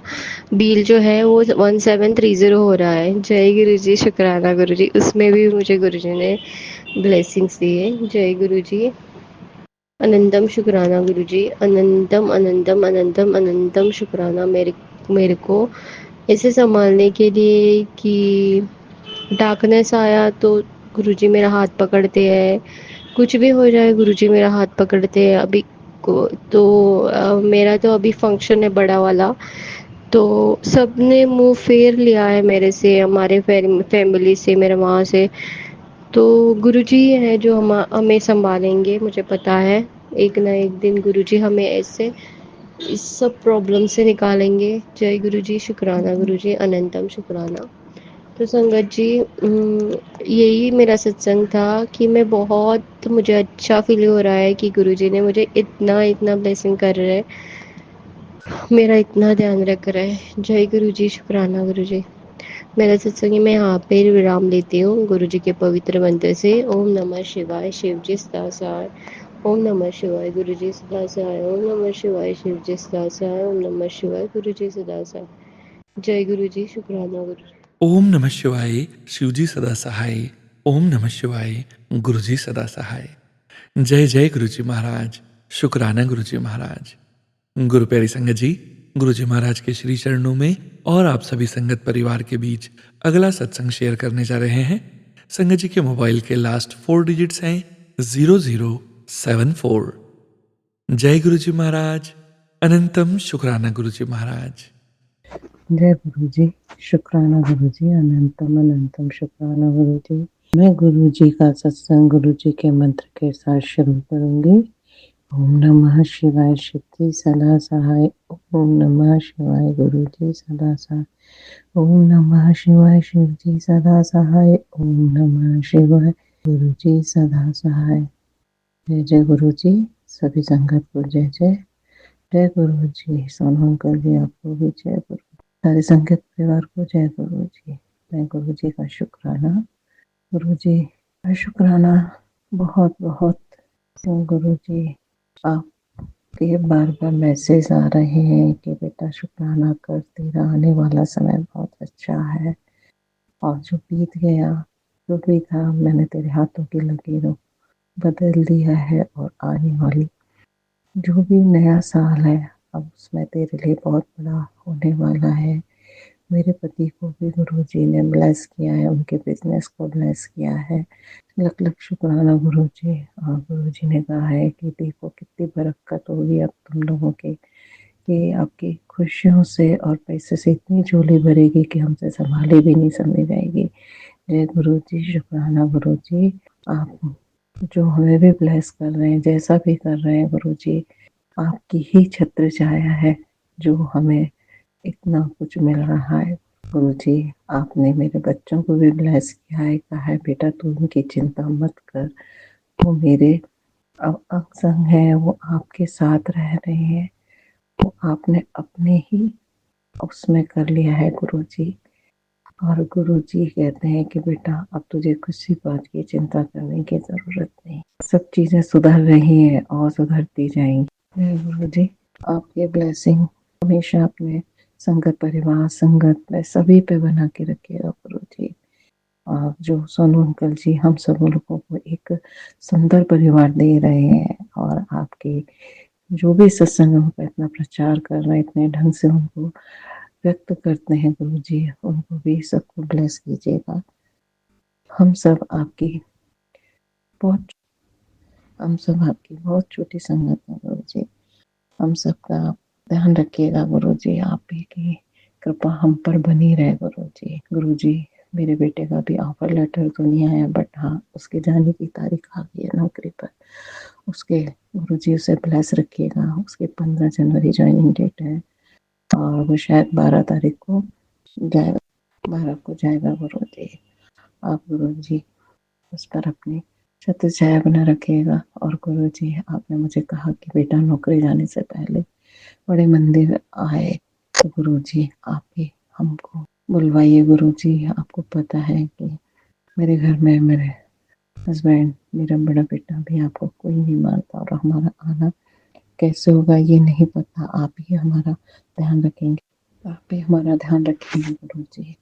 बिल जो है वो 1730 हो रहा है। जय गुरु जी, शुक्राना गुरु जी। उसमें भी मुझे गुरु जी ने ब्लेसिंग्स दिए। जय गुरु जी, अनंतम शुक्राना गुरु जी, अनंतम अनंतम अनंतम अनंतम शुक्राना मेरे को ऐसे संभालने के लिए कि डार्कनेस आया तो गुरुजी मेरा हाथ पकड़ते हैं, कुछ भी हो जाए गुरुजी मेरा हाथ पकड़ते हैं। अभी को तो मेरा तो अभी फंक्शन है बड़ा वाला, तो सबने मुंह फेर लिया है मेरे से, हमारे फैमिली से, मेरे माँ से। तो गुरुजी है जो हमें संभालेंगे, मुझे पता है एक ना एक दिन गुरुजी हमें ऐसे इस सब प्रॉब्लम से निकालेंगे। जय गुरुजी, शुक्राना गुरुजी, अनंतम शुक्राना। तो संगत जी, यही मेरा सत्संग था कि मुझे अच्छा फील हो रहा है कि गुरुजी ने मुझे इतना इतना ब्लेसिंग कर रहे हैं, मेरा इतना ध्यान रख रहे हैं। जय गुरुजी, शुक्राना गुरुजी। मेरा सत्संग मैं यहाँ पे विराम लेती हूँ गुरु जी के पवित्र मंत्र से। ओम नमः शिवाय, शिव जी सदा सहाय। ओम नमः शिवाय, गुरु जी सदा सहाय। ओम नमः शिवाय, शिव जी सदा सहाय। ओम नमः शिवाय, गुरु जी सदा सहाय। जय गुरु जी, शुक्राना गुरु जी। ओम नमः शिवाय, शिवजी सदा सहाय। ओम नमः शिवाय, गुरुजी सदा सहाय। जय जय गुरुजी महाराज, शुक्राना गुरुजी महाराज। गुरु प्यारी संगत जी, गुरुजी महाराज के श्री चरणों में और आप सभी संगत परिवार के बीच अगला सत्संग शेयर करने जा रहे हैं। संगत जी के मोबाइल के लास्ट 4 डिजिट्स हैं 0074। जय गुरुजी महाराज, अनंतम शुक्राना गुरुजी महाराज। जय गुरु जी, शुक्राना गुरु जी, अनंतम अनंतम शुक्राना गुरु जी। मैं गुरु जी का सत्संग गुरु जी के मंत्र के साथ शुरू करूंगी। ओम नमः शिवाय, शिव जी सदा सहाय। ओम नमः शिवाय, गुरु जी सदा सहाय। ओम नमः शिवाय, शिव जी सदा सहाय। ओम नमः शिवाय, गुरु जी सदा सहाय। जय जय गुरु जी, सभी संगत को जय जय। जय गुरु जी, सोनू अंकल जी आपको भी जय गुरु। सारे संगत परिवार को जय गुरु जी। मैं गुरु जी का शुक्राना, गुरु जी का शुक्राना बहुत बहुत। गुरु जी आपके बार बार मैसेज आ रहे हैं कि बेटा शुक्राना कर, तेरा आने वाला समय बहुत अच्छा है, और जो बीत गया जो भी था मैंने तेरे हाथों की लकीरों बदल दिया है, और आने वाली जो भी नया साल है अब उसमें तेरे लिए बहुत बड़ा होने वाला है। मेरे पति को भी गुरुजी ने ब्लेस किया है, उनके बिजनेस को ब्लेस किया है। लख लख शुक्राना गुरुजी। और गुरुजी ने कहा है कि देखो कितनी बरकत होगी अब तुम लोगों के, कि आपकी खुशियों से और पैसे से इतनी झोली भरेगी कि हमसे संभाली भी नहीं समझ जाएगी। जय गुरुजी, शुक्राना गुरुजी। आप जो हमें भी ब्लेस कर रहे हैं, जैसा भी कर रहे हैं गुरुजी, आपकी ही छत्र छाया है जो हमें इतना कुछ मिल रहा है। गुरुजी आपने मेरे बच्चों को भी ब्लेस किया है, कहा है बेटा तू उनकी चिंता मत कर, वो मेरे अंग संग है, वो आपके साथ रह रहे हैं, वो आपने अपने ही उसमें कर लिया है गुरुजी। और गुरुजी कहते हैं कि बेटा अब तुझे किसी बात की चिंता करने की जरूरत नहीं, सब चीजें सुधर रही हैं और सुधरती जाएंगी। गुरुजी आपकी ब्लेसिंग हमेशा अपने संगत परिवार, संगत में सभी पे बना के रखिएगा गुरुजी। और जो सोनू अंकल जी हम सब लोगों को एक सुंदर परिवार दे रहे हैं, और आपके जो भी सत्संगों का इतना प्रचार कर रहे हैं, इतने ढंग से उनको व्यक्त करते हैं गुरुजी, उनको भी सबको ब्लेस कीजिएगा। हम सब आपकी बहुत छोटी संगत है गुरुजी, हम सबका ध्यान रखिएगा गुरुजी। आप ही की कृपा हम पर बनी रहे गुरुजी। गुरुजी मेरे बेटे का भी ऑफर लेटर तो नहीं आया, बट हाँ उसके जाने की तारीख आ गई है नौकरी पर। उसके गुरुजी उसे ब्लेस रखिएगा। उसके 15 जनवरी ज्वाइनिंग डेट है, और वो शायद 12 तारीख को जाएगा, 12 को जाएगा गुरुजी। आप गुरुजी उस पर अपनी छत्र छाया बना रखिएगा। और गुरुजी आपने मुझे कहा कि बेटा नौकरी जाने से पहले बड़े मंदिर आए, तो गुरुजी आप ही हमको बुलवाइए गुरुजी। आपको पता है कि मेरे घर में मेरे हस्बैंड, मेरा बड़ा बेटा भी आपको कोई नहीं मानता, और हमारा आना कैसे होगा ये नहीं पता। आप ही हमारा ध्यान रखेंगे, आप ही हमारा ध्यान रखेंगे गुरुजी।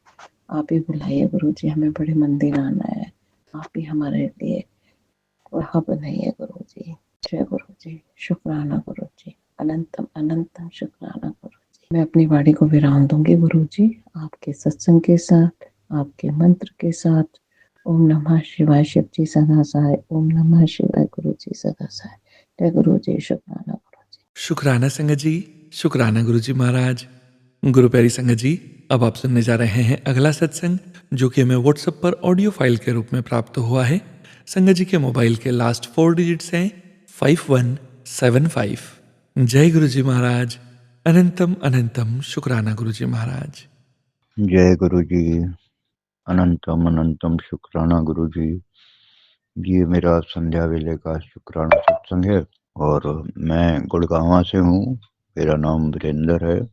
आप ही बुलाइए गुरुजी, हमें बड़े मंदिर आना है, आप ही हमारे लिए वहाँ बनाइए गुरुजी। जय गुरुजी, शुक्राना गुरुजी, अनंतम अनंतम शुक्राना गुरुजी। मैं अपनी वाणी को विराम दूंगी गुरुजी, आपके सत्संग के साथ, आपके मंत्र के साथ। ओम नमः शिवाय, शिव जी सदा सहाय। ओम नमः शिवाय, गुरु जी सदा सहाय। जय गुरु जी, शुक्राना गुरु जी। शुक्राना संगत जी, शुक्राना गुरुजी महाराज। गुरु प्यारी संगत जी, अब आप सुनने जा रहे हैं अगला सत्संग, जो कि हमें व्हाट्सएप पर ऑडियो फाइल के रूप में प्राप्त हुआ है। संगत जी के मोबाइल के लास्ट 4 डिजिट्स हैं 5175। जय गुरुजी महाराज, अनंतम अनंतम शुक्राना गुरुजी महाराज। जय गुरु जी, अनंतम अनंतम शुक्राना गुरु जी। ये मेरा संध्या वेले का शुक्राना सत्संग है, और मैं गुड़गांव से हूँ। मेरा नाम वीरेंद्र है,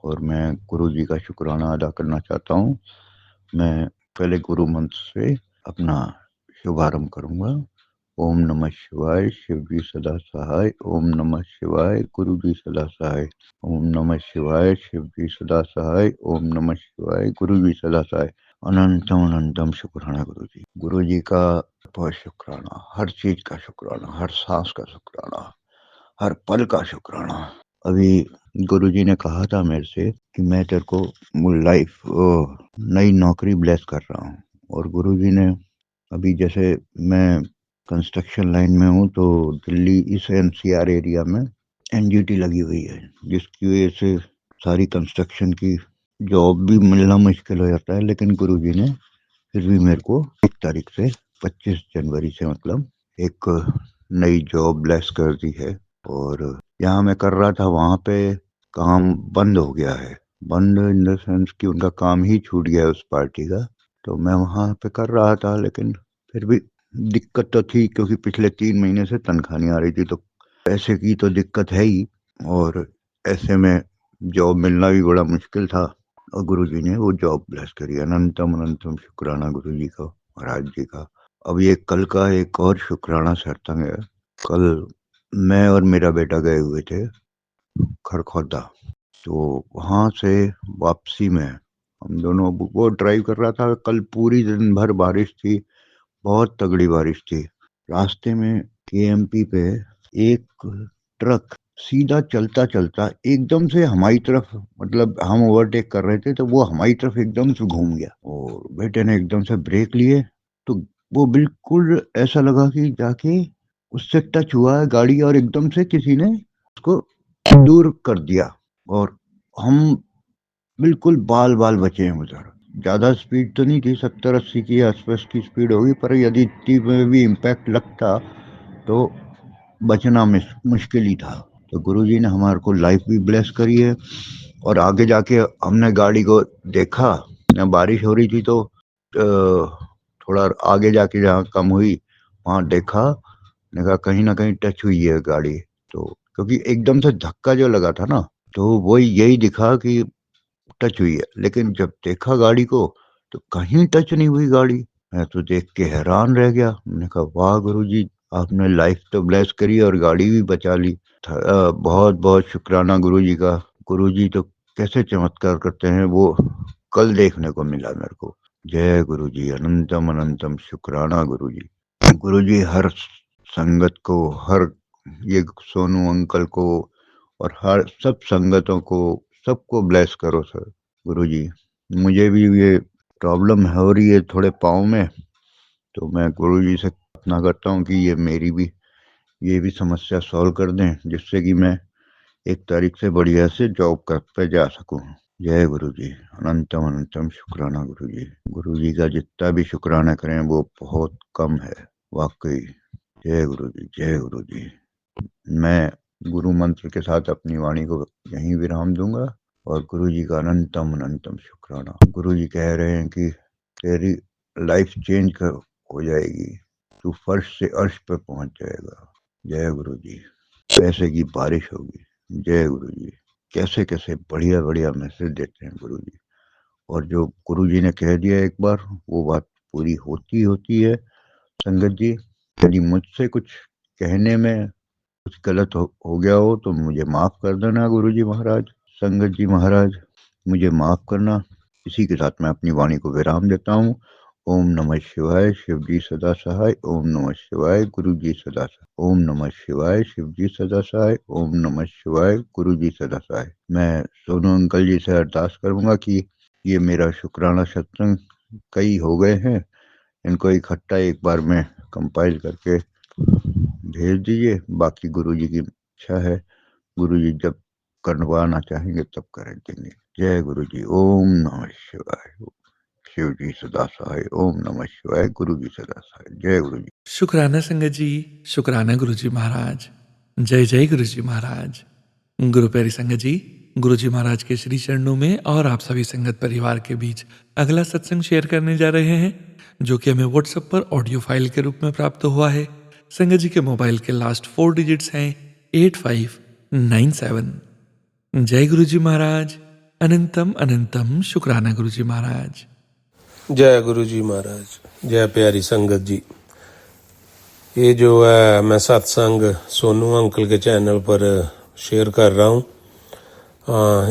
और मैं गुरु जी का शुक्राना अदा करना चाहता हूँ। मैं पहले गुरु मंत्र से अपना शुभारंभ करूंगा। ओम नमः शिवाय, शिव जी सदा सहाय। ओम नमः शिवाय, गुरु जी सदा सहाय। ओम नमः शिवाय, शिव जी सदा सहाय। ओम नमः शिवाय, गुरु जी सदा सहाय। अनंतम अनंतम शुक्राना गुरु जी। गुरु जी का बहुत शुक्राना, हर चीज का शुक्राना, हर सांस का शुक्राना, हर पल का शुक्राना। अभी गुरुजी ने कहा था मेरे से कि मैं तेरे को लाइफ नई नौकरी ब्लेस कर रहा हूँ। और गुरुजी ने अभी जैसे मैं कंस्ट्रक्शन लाइन में हूँ तो दिल्ली इस एनसीआर एरिया में एनजीटी लगी हुई है, जिसकी वजह से सारी कंस्ट्रक्शन की जॉब भी मिलना मुश्किल हो जाता है। लेकिन गुरुजी ने फिर भी मेरे को 1 तारीख से 25 जनवरी से मतलब एक नई जॉब ब्लेस कर दी है। और यहाँ मैं कर रहा था वहाँ पे काम बंद हो गया है। बंद इन द सेंस कि उनका काम ही छूट गया है उस पार्टी का। तो मैं वहाँ पे कर रहा था, लेकिन फिर भी दिक्कत तो थी क्योंकि पिछले 3 महीने से तनख्वाह नहीं आ रही थी, तो पैसे की तो दिक्कत है ही। और ऐसे में जॉब मिलना भी बड़ा मुश्किल था और गुरुजी ने वो जॉब ब्लेस करी। अनंतम अनंतम शुक्राना गुरुजी का, महाराज जी का। अब ये कल का एक और शुक्राना सत्संग है। कल मैं और मेरा बेटा गए हुए थे खरखौदा, तो वहाँ से वापसी में हम दोनों, वो ड्राइव कर रहा था। कल पूरी दिन भर बारिश थी, बहुत तगड़ी बारिश थी। रास्ते में केएमपी पे एक ट्रक सीधा चलता चलता एकदम से हमारी तरफ, मतलब हम ओवरटेक कर रहे थे तो वो हमारी तरफ एकदम से घूम गया और बेटे ने एकदम से ब्रेक लिए तो वो बिल्कुल ऐसा लगा कि जाके उससे टच हुआ है गाड़ी और एकदम से किसी ने उसको दूर कर दिया और हम बिल्कुल बाल बाल बचे हैं उधर। ज्यादा स्पीड तो नहीं थी, 70-80 की आसपास की स्पीड होगी, पर यदि इतनी में भी इम्पैक्ट लगता तो बचना मुश्किल ही था। तो गुरुजी ने हमारे को लाइफ भी ब्लेस करी है। और आगे जाके हमने गाड़ी को देखा, बारिश हो रही थी तो थोड़ा आगे जाके जहाँ कम हुई वहाँ देखा, कहीं ना कहीं टच हुई है गाड़ी। तो क्योंकि एकदम से धक्का जो लगा था ना, तो वो यही दिखा कि टच हुई है, लेकिन जब देखा गाड़ी को तो कहीं टच नहीं हुई गाड़ी। मैं तो देख के हैरान रह गया। मैंने कहा वाह गुरुजी, आपने लाइफ तो ब्लेस करी और गाड़ी भी बचा ली। बहुत बहुत शुक्राना गुरुजी का। गुरुजी तो कैसे चमत्कार करते हैं वो कल देखने को मिला मेरे को। जय गुरुजी, अनंतम अनंतम शुक्राना गुरुजी। गुरुजी हर संगत को, हर ये सोनू अंकल को और हर सब संगतों को, सबको ब्लेस करो सर। गुरुजी मुझे भी ये प्रॉब्लम हो रही है थोड़े पाँव में, तो मैं गुरुजी से प्रार्थना करता हूँ कि ये भी समस्या सॉल्व कर दें, जिससे कि मैं 1 तारीख से बढ़िया से जॉब कर पे जा सकूं। जय गुरुजी, अनंतम अनंतम शुक्राना गुरुजी। गुरुजी का जितना भी शुक्राना करें वो बहुत कम है वाकई। जय गुरुजी, जय गुरुजी। मैं गुरु मंत्र के साथ अपनी वाणी को यहीं विराम दूंगा और गुरुजी का अनंतम अनंतम शुक्राना। गुरुजी कह रहे हैं कि तेरी लाइफ चेंज हो जाएगी, तू फर्श से अर्श पे पहुंच जाएगा। जय गुरुजी। पैसे की बारिश होगी। जय गुरुजी। कैसे कैसे बढ़िया बढ़िया मैसेज देते हैं गुरुजी। और जो गुरुजी ने कह दिया एक बार, वो बात पूरी होती है। संगत जी, यदि मुझसे कुछ कहने में कुछ गलत हो गया हो तो मुझे माफ कर देना गुरुजी महाराज। संगत जी महाराज, मुझे माफ करना। इसी के साथ मैं अपनी वाणी को विराम देता हूँ। ओम नमः शिवाय, शिव जी सदा सहाय। ओम नमः शिवाय, गुरु जी सदा सहाय। ओम नमः शिवाय, शिव जी सदा सहाय। ओम नमः शिवाय, गुरु जी सदा सहाय। मैं सोनू अंकल जी से अरदास करूंगा कि ये मेरा शुक्राना सत्संग कई हो गए हैं, इनको इकट्ठा एक बार में कंपाइल करके भेज दीजिए। बाकी गुरुजी की इच्छा है, गुरुजी जब करवाना चाहेंगे तब कर देंगे। जय गुरुजी। ओम नमः शिवाय। शिव जी सदा सहाय। ओम नमः शिवाय, गुरु जी सदा सहाय। जय गुरु जी। शुक्राना संगत जी, शुक्राना गुरुजी महाराज। जय जय गुरुजी महाराज। गुरु प्यारी संगत जी, गुरुजी महाराज के श्री चरणों में और आप सभी संगत परिवार के बीच अगला सत्संग शेयर करने जा रहे हैं, जो कि हमें व्हाट्सएप पर ऑडियो फाइल के रूप में प्राप्त हुआ है। संगत जी के मोबाइल के लास्ट 4 डिजिट्स हैं 8597। जय गुरुजी महाराज। अनंतम अनंतम शुक्राना गुरुजी महाराज। जय गुरु जी महाराज, जय प्यारी संगत जी। ये जो है मैं सत्संग सोनू अंकल के चैनल पर शेयर कर रहा हूँ।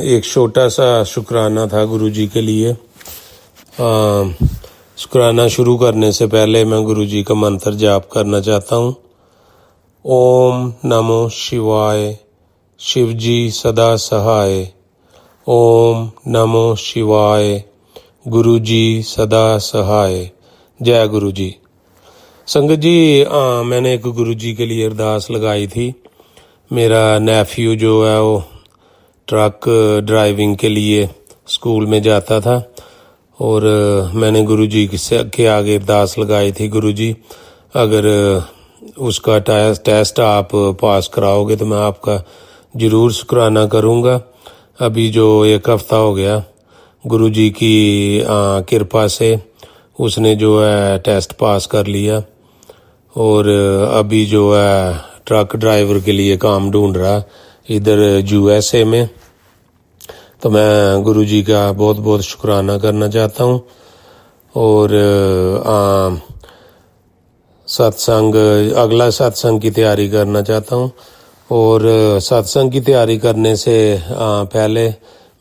एक छोटा सा शुक्राना था गुरु जी के लिए। शुक्राना शुरू करने से पहले मैं गुरु जी का मंत्र जाप करना चाहता हूँ। ओम नमो शिवाय, शिव जी सदा सहाय। ओम नमो शिवाय, गुरु जी सदा सहाय। जय गुरु जी। संगत जी, मैंने एक गुरु जी के लिए अरदास लगाई थी। मेरा नेफ्यू जो है वो ट्रक ड्राइविंग के लिए स्कूल में जाता था और मैंने गुरु जी के आगे अरदास लगाई थी, गुरु जी अगर उसका टेस्ट आप पास कराओगे तो मैं आपका ज़रूर शुक्राना करूँगा। अभी जो एक हफ़्ता हो गया गुरु जी की कृपा से उसने जो है टेस्ट पास कर लिया और अभी जो है ट्रक ड्राइवर के लिए काम ढूंढ रहा इधर USA में। तो मैं गुरु जी का बहुत बहुत शुक्राना करना चाहता हूँ और अगला सत्संग की तैयारी करना चाहता हूँ। और सत्संग की तैयारी करने से पहले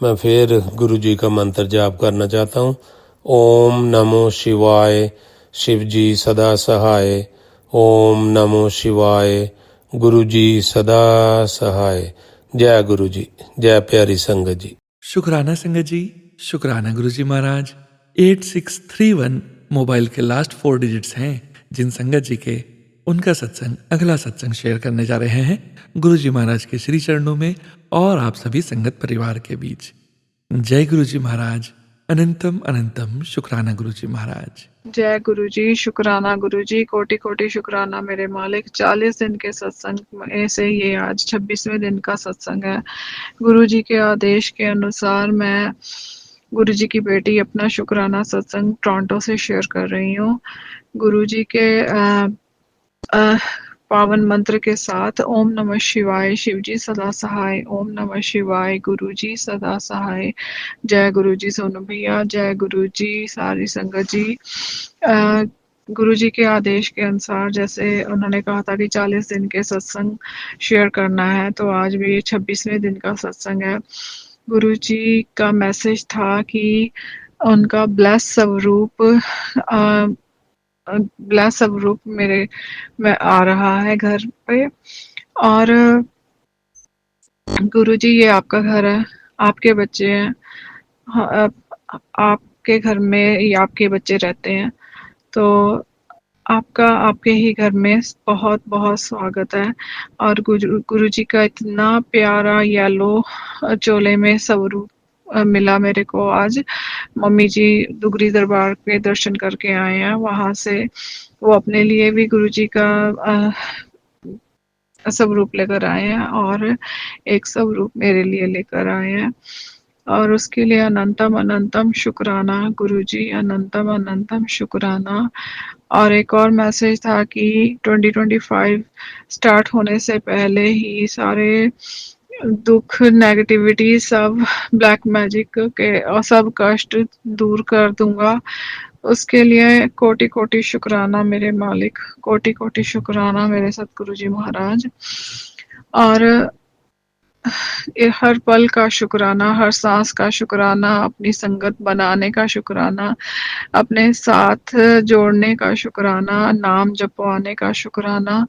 मैं फिर गुरु जी का मंत्र जाप करना चाहता हूँ। ओम नमो शिवाय, शिव जी सदा सहाय। ओम नमो शिवाय, गुरु जी सदा सहाय। जय गुरु जी, जय प्यारी संगत जी। शुक्राना संगत जी, शुक्राना गुरु जी महाराज। 8631 मोबाइल के लास्ट 4 डिजिट्स हैं जिन संगत जी के उनका सत्संग अगला सत्संग शेयर करने जा रहे हैं गुरु जी महाराज के श्री चरणों में और आप सभी संगत परिवार के बीच। जय गुरु जी महाराज। अनंतम अनंतम शुक्राना गुरु जी महाराज। जय गुरु जी, शुक्राना गुरु जी, कोटि कोटि शुक्राना मेरे मालिक। 40 दिन के सत्संग में से ये आज 26वें दिन का सत्संग है। गुरु जी के आदेश के अनुसार मैं गुरु जी की बेटी अपना शुक्राना सत्संग टोरंटो से शेयर कर रही हूँ। गुरु जी के पावन मंत्र के साथ ओम नमः शिवाय, शिव जी सदा सहाय। ओम नमः शिवाय, गुरु जी सदा सहाय। जय गुरु जी सोनू भैया, जय गुरु जी सारी संगत जी। गुरु जी के आदेश के अनुसार जैसे उन्होंने कहा था कि 40 दिन के सत्संग शेयर करना है, तो आज भी 26वें दिन का सत्संग है। गुरु जी का मैसेज था कि उनका ब्लेस स्वरूप मेरे में आ रहा है घर पे। और गुरु जी ये आपका घर है, आपके बच्चे हैं, आपके घर में ये आपके बच्चे रहते हैं, तो आपका आपके ही घर में बहुत बहुत स्वागत है। और गुरु जी का इतना प्यारा येलो चोले में स्वरूप मिला मेरे को आज। मम्मी जी दुगरी दरबार पे दर्शन करके आए हैं, वहां से वो अपने लिए भी गुरु जी का स्वरूप लेकर आए हैं और एक स्वरूप मेरे लिए लेकर आए हैं और उसके लिए अनंतम अनंतम शुक्राना गुरु जी, अनंतम अनंतम शुक्राना। और एक और मैसेज था कि 2025 स्टार्ट होने से पहले ही सारे दुख, नेगेटिविटी, सब ब्लैक मैजिक के और सब कष्ट दूर कर दूंगा। उसके लिए कोटि कोटि शुक्राना मेरे मालिक, कोटि कोटि शुक्राना मेरे सतगुरु जी महाराज। और हर पल का शुक्राना, हर सांस का शुक्राना, अपनी संगत बनाने का शुक्राना, अपने साथ जोड़ने का शुक्राना, नाम जपवाने का शुक्राना।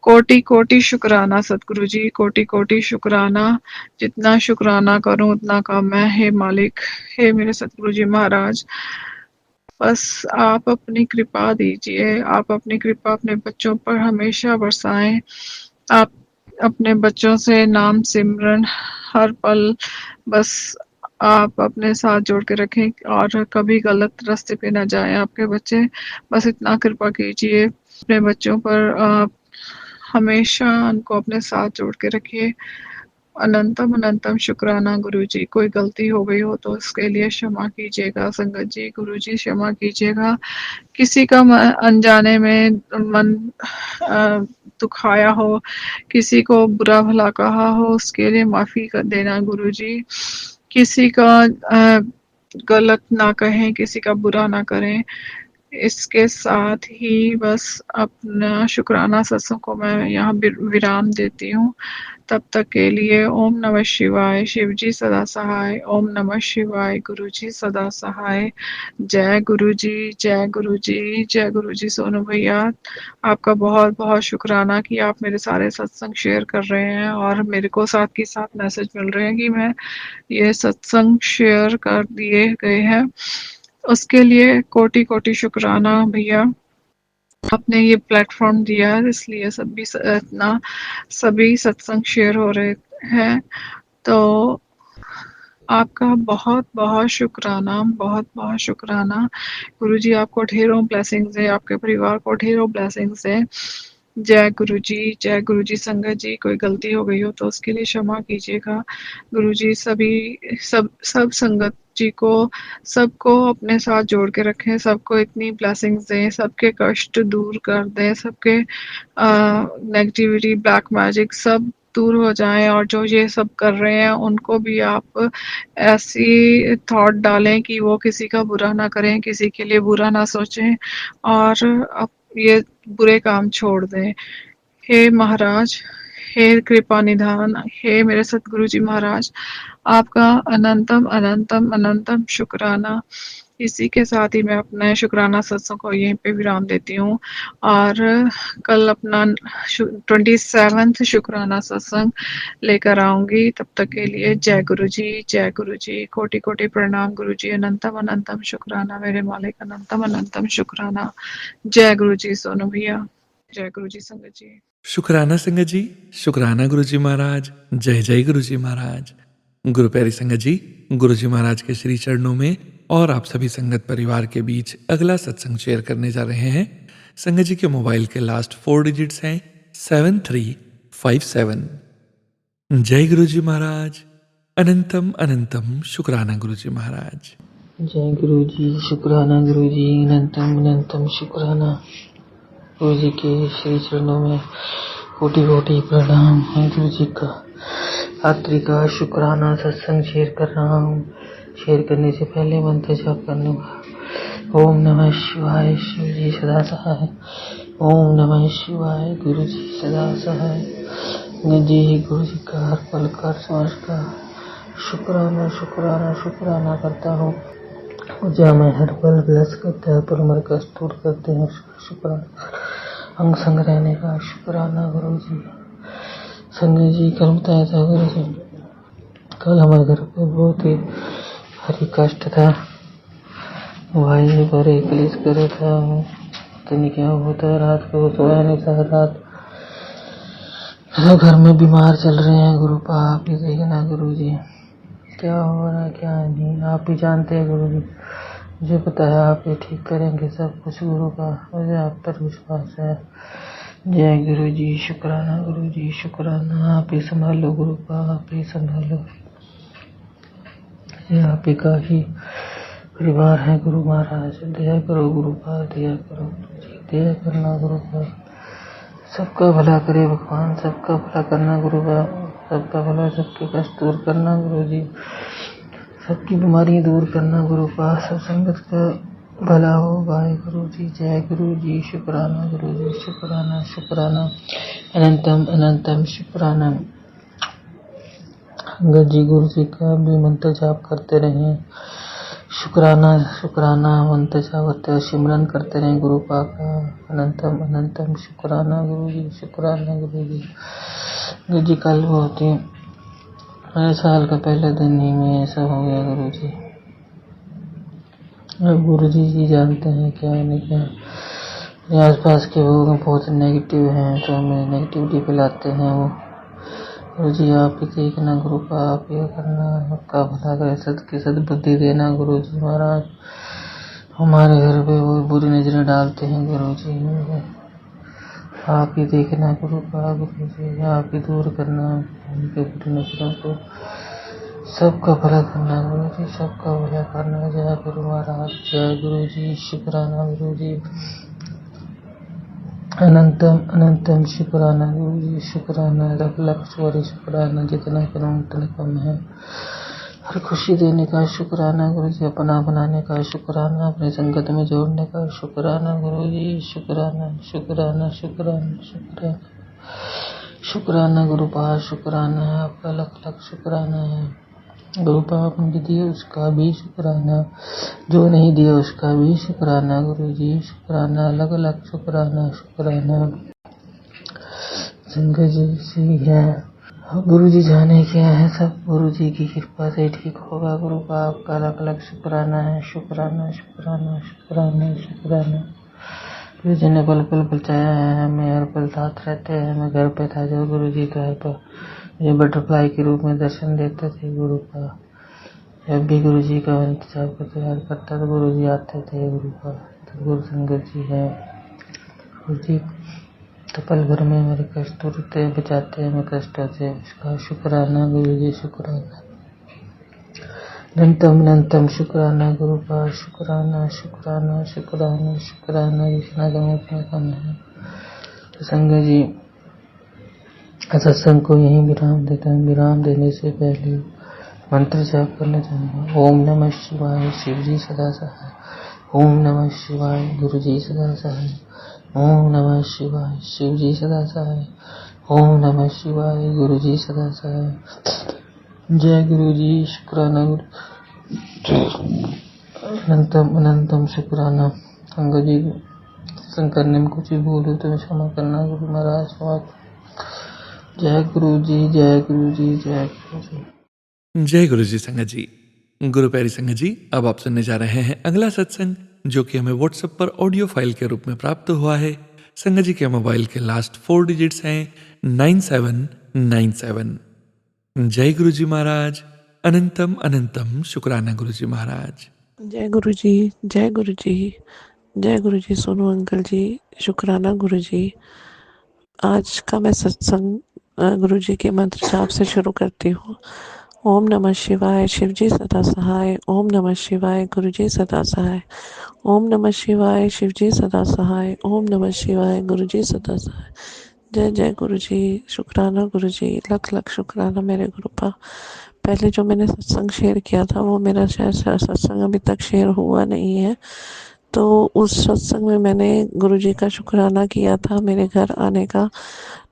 कोटि कोटि शुक्राना सतगुरु जी, कोटि कोटि शुक्राना। जितना शुक्राना करूं उतना कम है। हे मालिक, हे मेरे सतगुरु जी महाराज, बस आप अपनी कृपा दीजिए, आप अपनी कृपा अपने बच्चों पर हमेशा बरसाएं। आप अपने बच्चों से नाम सिमरन हर पल बस आप अपने साथ जोड़ के रखें और कभी गलत रास्ते पे ना जाएं आपके बच्चे। बस इतना कृपा कीजिए अपने बच्चों पर, हमेशा उनको अपने साथ जोड़ के रखिए। अनंतम अनंतम शुक्राना गुरु जी। कोई गलती हो गई हो तो उसके लिए क्षमा कीजिएगा संगत जी, गुरु जी क्षमा कीजिएगा। किसी का अनजाने में मन दुखाया हो, किसी को बुरा भला कहा हो, उसके लिए माफी कर देना गुरु जी। किसी का गलत ना कहें, किसी का बुरा ना करें। इसके साथ ही बस अपना शुक्राना सत्संग को मैं यहाँ विराम देती हूँ। तब तक के लिए ओम नमः शिवाय, शिव जी सदा सहाय। ओम नमः शिवाय, गुरु जी सदा सहाय। जय गुरु जी, जय गुरु जी, जय गुरु जी। सोनू भैया, आपका बहुत बहुत शुक्राना कि आप मेरे सारे सत्संग शेयर कर रहे हैं और मेरे को साथ के साथ मैसेज मिल रहे हैं कि मैं ये सत्संग शेयर कर दिए गए हैं। उसके लिए कोटि कोटि शुक्राना भैया। आपने ये प्लेटफॉर्म दिया है, इसलिए इतना सभी सत्संग शेयर हो रहे हैं। तो आपका बहुत बहुत शुक्राना, बहुत बहुत शुक्राना। गुरुजी आपको ढेरों ब्लेसिंग्स है, आपके परिवार को ढेरों ब्लेसिंग्स है। जय गुरु जी, जय गुरु जी। संगत जी, कोई गलती हो गई हो तो उसके लिए क्षमा कीजिएगा। गुरु जी सब संगत जी को, सबको अपने साथ जोड़ के रखें, सबको इतनी ब्लेसिंग्स दें, सबके कष्ट दूर कर दें, सबके नेगेटिविटी, ब्लैक मैजिक सब दूर हो जाएं। और जो ये सब कर रहे हैं उनको भी आप ऐसी थॉट डालें कि वो किसी का बुरा ना करें, किसी के लिए बुरा ना सोचें और अब ये बुरे काम छोड़ दें। हे महाराज, हे कृपा निधान, हे मेरे सतगुरु जी महाराज, आपका अनंतम अनंतम अनंतम शुक्राना। इसी के साथ ही मैं अपने शुक्राना सत्संग को यहीं पे विराम देती हूँ और कल अपना 27वां शुक्राना सत्संग लेकर आऊंगी। तब तक के लिए जय गुरु जी, जय गुरु जी। कोटि कोटि प्रणाम गुरु जी। अनंतम अनंतम शुक्राना मेरे मालिक, अनंतम अनंतम शुक्राना। जय गुरु जी सोनू भैया, जय गुरु जी संगत जी। शुक्राना संगत जी, शुक्राना गुरु जी महाराज। जय जय गुरु जी महाराज। गुरु प्यारी संगत जी, गुरु जी महाराज के श्री चरणों में और आप सभी संगत परिवार के बीच अगला सत्संग शेयर करने जा रहे हैं। संगत जी के मोबाइल के लास्ट 4 डिजिट्स हैं 7357। जय गुरु जी महाराज। अनंतम अनंतम शुक्राना गुरु जी महाराज। जय गुरु जी, शुक्राना गुरु जी, अनंतम अनंतम शुक्राना। गुरु जी के श्री चरणों में कोटि कोटि प्रणाम है। गुरु जी का रात्रि का शुक्राना सत्संग शेयर कर रहा हूँ। शेयर करने से पहले मंत्र जाप करने का। ओम नमः शिवाय, शिव जी सदा सहाय। ओम नमः शिवाय, गुरु जी सदा सहाय। जी गुरु जी का हर पल का स्पर्श का शुक्राना शुक्राना शुक्राना करता हूँ। पूजा में हर पल ब्लेस करते हैं, पर उम्र कष्ट दूर करते हैं। शुक्राना अंग संग रहने का शुक्राना गुरु जी। संजय जी कल बताया था गुरु जी, कल हमारे घर पे बहुत ही भारी कष्ट था। भाई पर एक कलेश करे था, पता नहीं क्या होता है। रात को सोया नहीं था। रात सब घर में बीमार चल रहे हैं। गुरु आप ही देखना गुरु जी, क्या हो रहा है क्या नहीं, आप ही जानते हैं गुरु जी। मुझे पता है आप ही ठीक करेंगे सब कुछ गुरु का, मुझे आप पर विश्वास है। जय गुरु जी, शुक्राना गुरु जी, शुक्राना। आप ही संभालो गुरु का, आप ही संभालो। ये आप ही का ही परिवार है गुरु महाराज। दया करो गुरु का, दया करो गुरु जी, दया करना गुरु का। सबका भला करे भगवान, सबका भला करना गुरु का, सबका भला, सबके कष्ट दूर करना गुरु जी, सबकी बीमारियां दूर करना गुरु का, सब संगत का भला हो गाए गुरु जी। जय गुरु जी, शुक्राना गुरु जी, शुक्राना शुक्राना। अनंतम अनंतम शुक्राना। अंगद जी गुरु जी का भी मंत्र जाप करते रहें। शुक्राना शुक्राना मंत्र जाप करते, सिमरन करते रहें गुरु का। अनंतम अनंतम शुक्राना गुरु जी, शुक्राना गुरु जी। गुरु जी कल बहुत ही नए साल का पहला दिन ही में ऐसा हो गया गुरु जी। अब गुरु जी जानते हैं क्या नहीं क्या। आसपास के लोग बहुत नेगेटिव हैं, तो हमें नेगेटिविटी फैलाते हैं वो। गुरु जी आप ही देखना गुरु का, आप ही करना, सबका भला करे, सद बुद्धि देना गुरु जी महाराज। हमारे घर पे वो बुरी नजरें डालते हैं गुरु जी, आप ही देखना गुरु का, गुरु जी आप ही दूर करना उनके बुरी नजरों को, सबका भला करना गुरु जी, सबका भला करना। जय गुरु महाराज, जय गुरु जी, शुक्राना गुरु जी। अनंतम अनंतम शुक्राना गुरु जी, शुक्राना। लख लख सॉरी शुक्राना, जितना करूँ उतना कम है। हर खुशी देने का शुक्राना गुरु जी, अपना बनाने का शुक्राना, अपनी संगत में जोड़ने का शुक्राना गुरु जी, शुक्राना शुक्राना शुक्राना शुक्राना शुक्राना गुरुपाद, शुक्राना है आपका, लख लख शुक्राना है गुरुपाद। मुझे दिए उसका भी शुक्राना, जो नहीं दिया उसका भी शुक्राना गुरु जी, शुक्राना, अलग अलग शुक्राना शुक्राना। संगत जी से है गुरु जी, जाने क्या है सब गुरु जी की कृपा से ठीक होगा। गुरु का आपका अलग अलग शुक्राना है, शुक्राना शुक्राना शुक्राना शुक्राना। गुरु जी ने पल पल बचाया है हमें, हर पल साथ रहते हैं। मैं घर पे था जब गुरु जी घर पर मुझे बटरफ्लाई के रूप में दर्शन देते थे गुरु का। जब भी गुरु जी का इंतजार को तैयार करता तो गुरु जी आते थे गुरु का। तो गुरु संगत जी है गुरु जी, तो पल भर में मेरे कष्ट उठते बचाते हैं मैं कष्टों से, उसका शुक्राना गुरु जी, शुक्राना अनंतम अनंतम शुक्राना गुरु का, शुक्राना शुक्राना शुक्राना शुक्राना। जितना कम उतना कम है। तो संगत जी सत्संग को यहीं विराम देता हूँ। विराम देने से पहले मंत्र जाप करना चाहूँगा। ओम नमः शिवाय, शिव जी सदा सहाय। ओम नमः शिवाय, गुरु जी सदा सहाय। ओम नमः शिवाय, शिव जी सदा सहाय। ओम नमः शिवाय, गुरु जी सदा सहाय। जय गुरु जी, शुक्राना गुरु, अनंतम अनंतम शुक्राना। संगत जी सत्संग करने में कुछ भी भूल हो तो क्षमा करना गुरु महाराज। जय गुरु जी, जय गुरु जी, जय गुरु जी। जय गुरु जी संगत जी। गुरु प्यारी संगत जी, अब आप सुनने जा रहे हैं अगला सत्संग, जो कि हमें व्हाट्सएप पर ऑडियो फाइल के रूप में प्राप्त हुआ है। संगत जी के मोबाइल के लास्ट 4 डिजिट्स हैं 9797। जय गुरु जी महाराज, अनंतम अनंतम शुक्राना गुरु जी महाराज। जय गुरु जी, जय गुरु जी, जय गुरु जी। सोनू अंकल जी, शुक्राना गुरु जी। आज का मैं सत्संग गुरु जी के मंत्र जाप से शुरू करती हूँ। ओम नमः शिवाय, शिव जी सदा सहाय। ओम नमः शिवाय, गुरु जी सदा सहाय। ओम नमः शिवाय, शिव जी सदा सहाय। ओम नमः शिवाय, गुरु जी सदा सहाय। जय जय गुरु जी, शुक्राना गुरु जी, लख लख शुक्राना मेरे गुरुपा। पहले जो मैंने सत्संग शेयर किया था वो मेरा शायद सत्संग अभी तक शेयर हुआ नहीं है। तो उस सत्संग में मैंने गुरु जी का शुक्राना किया था मेरे घर आने का।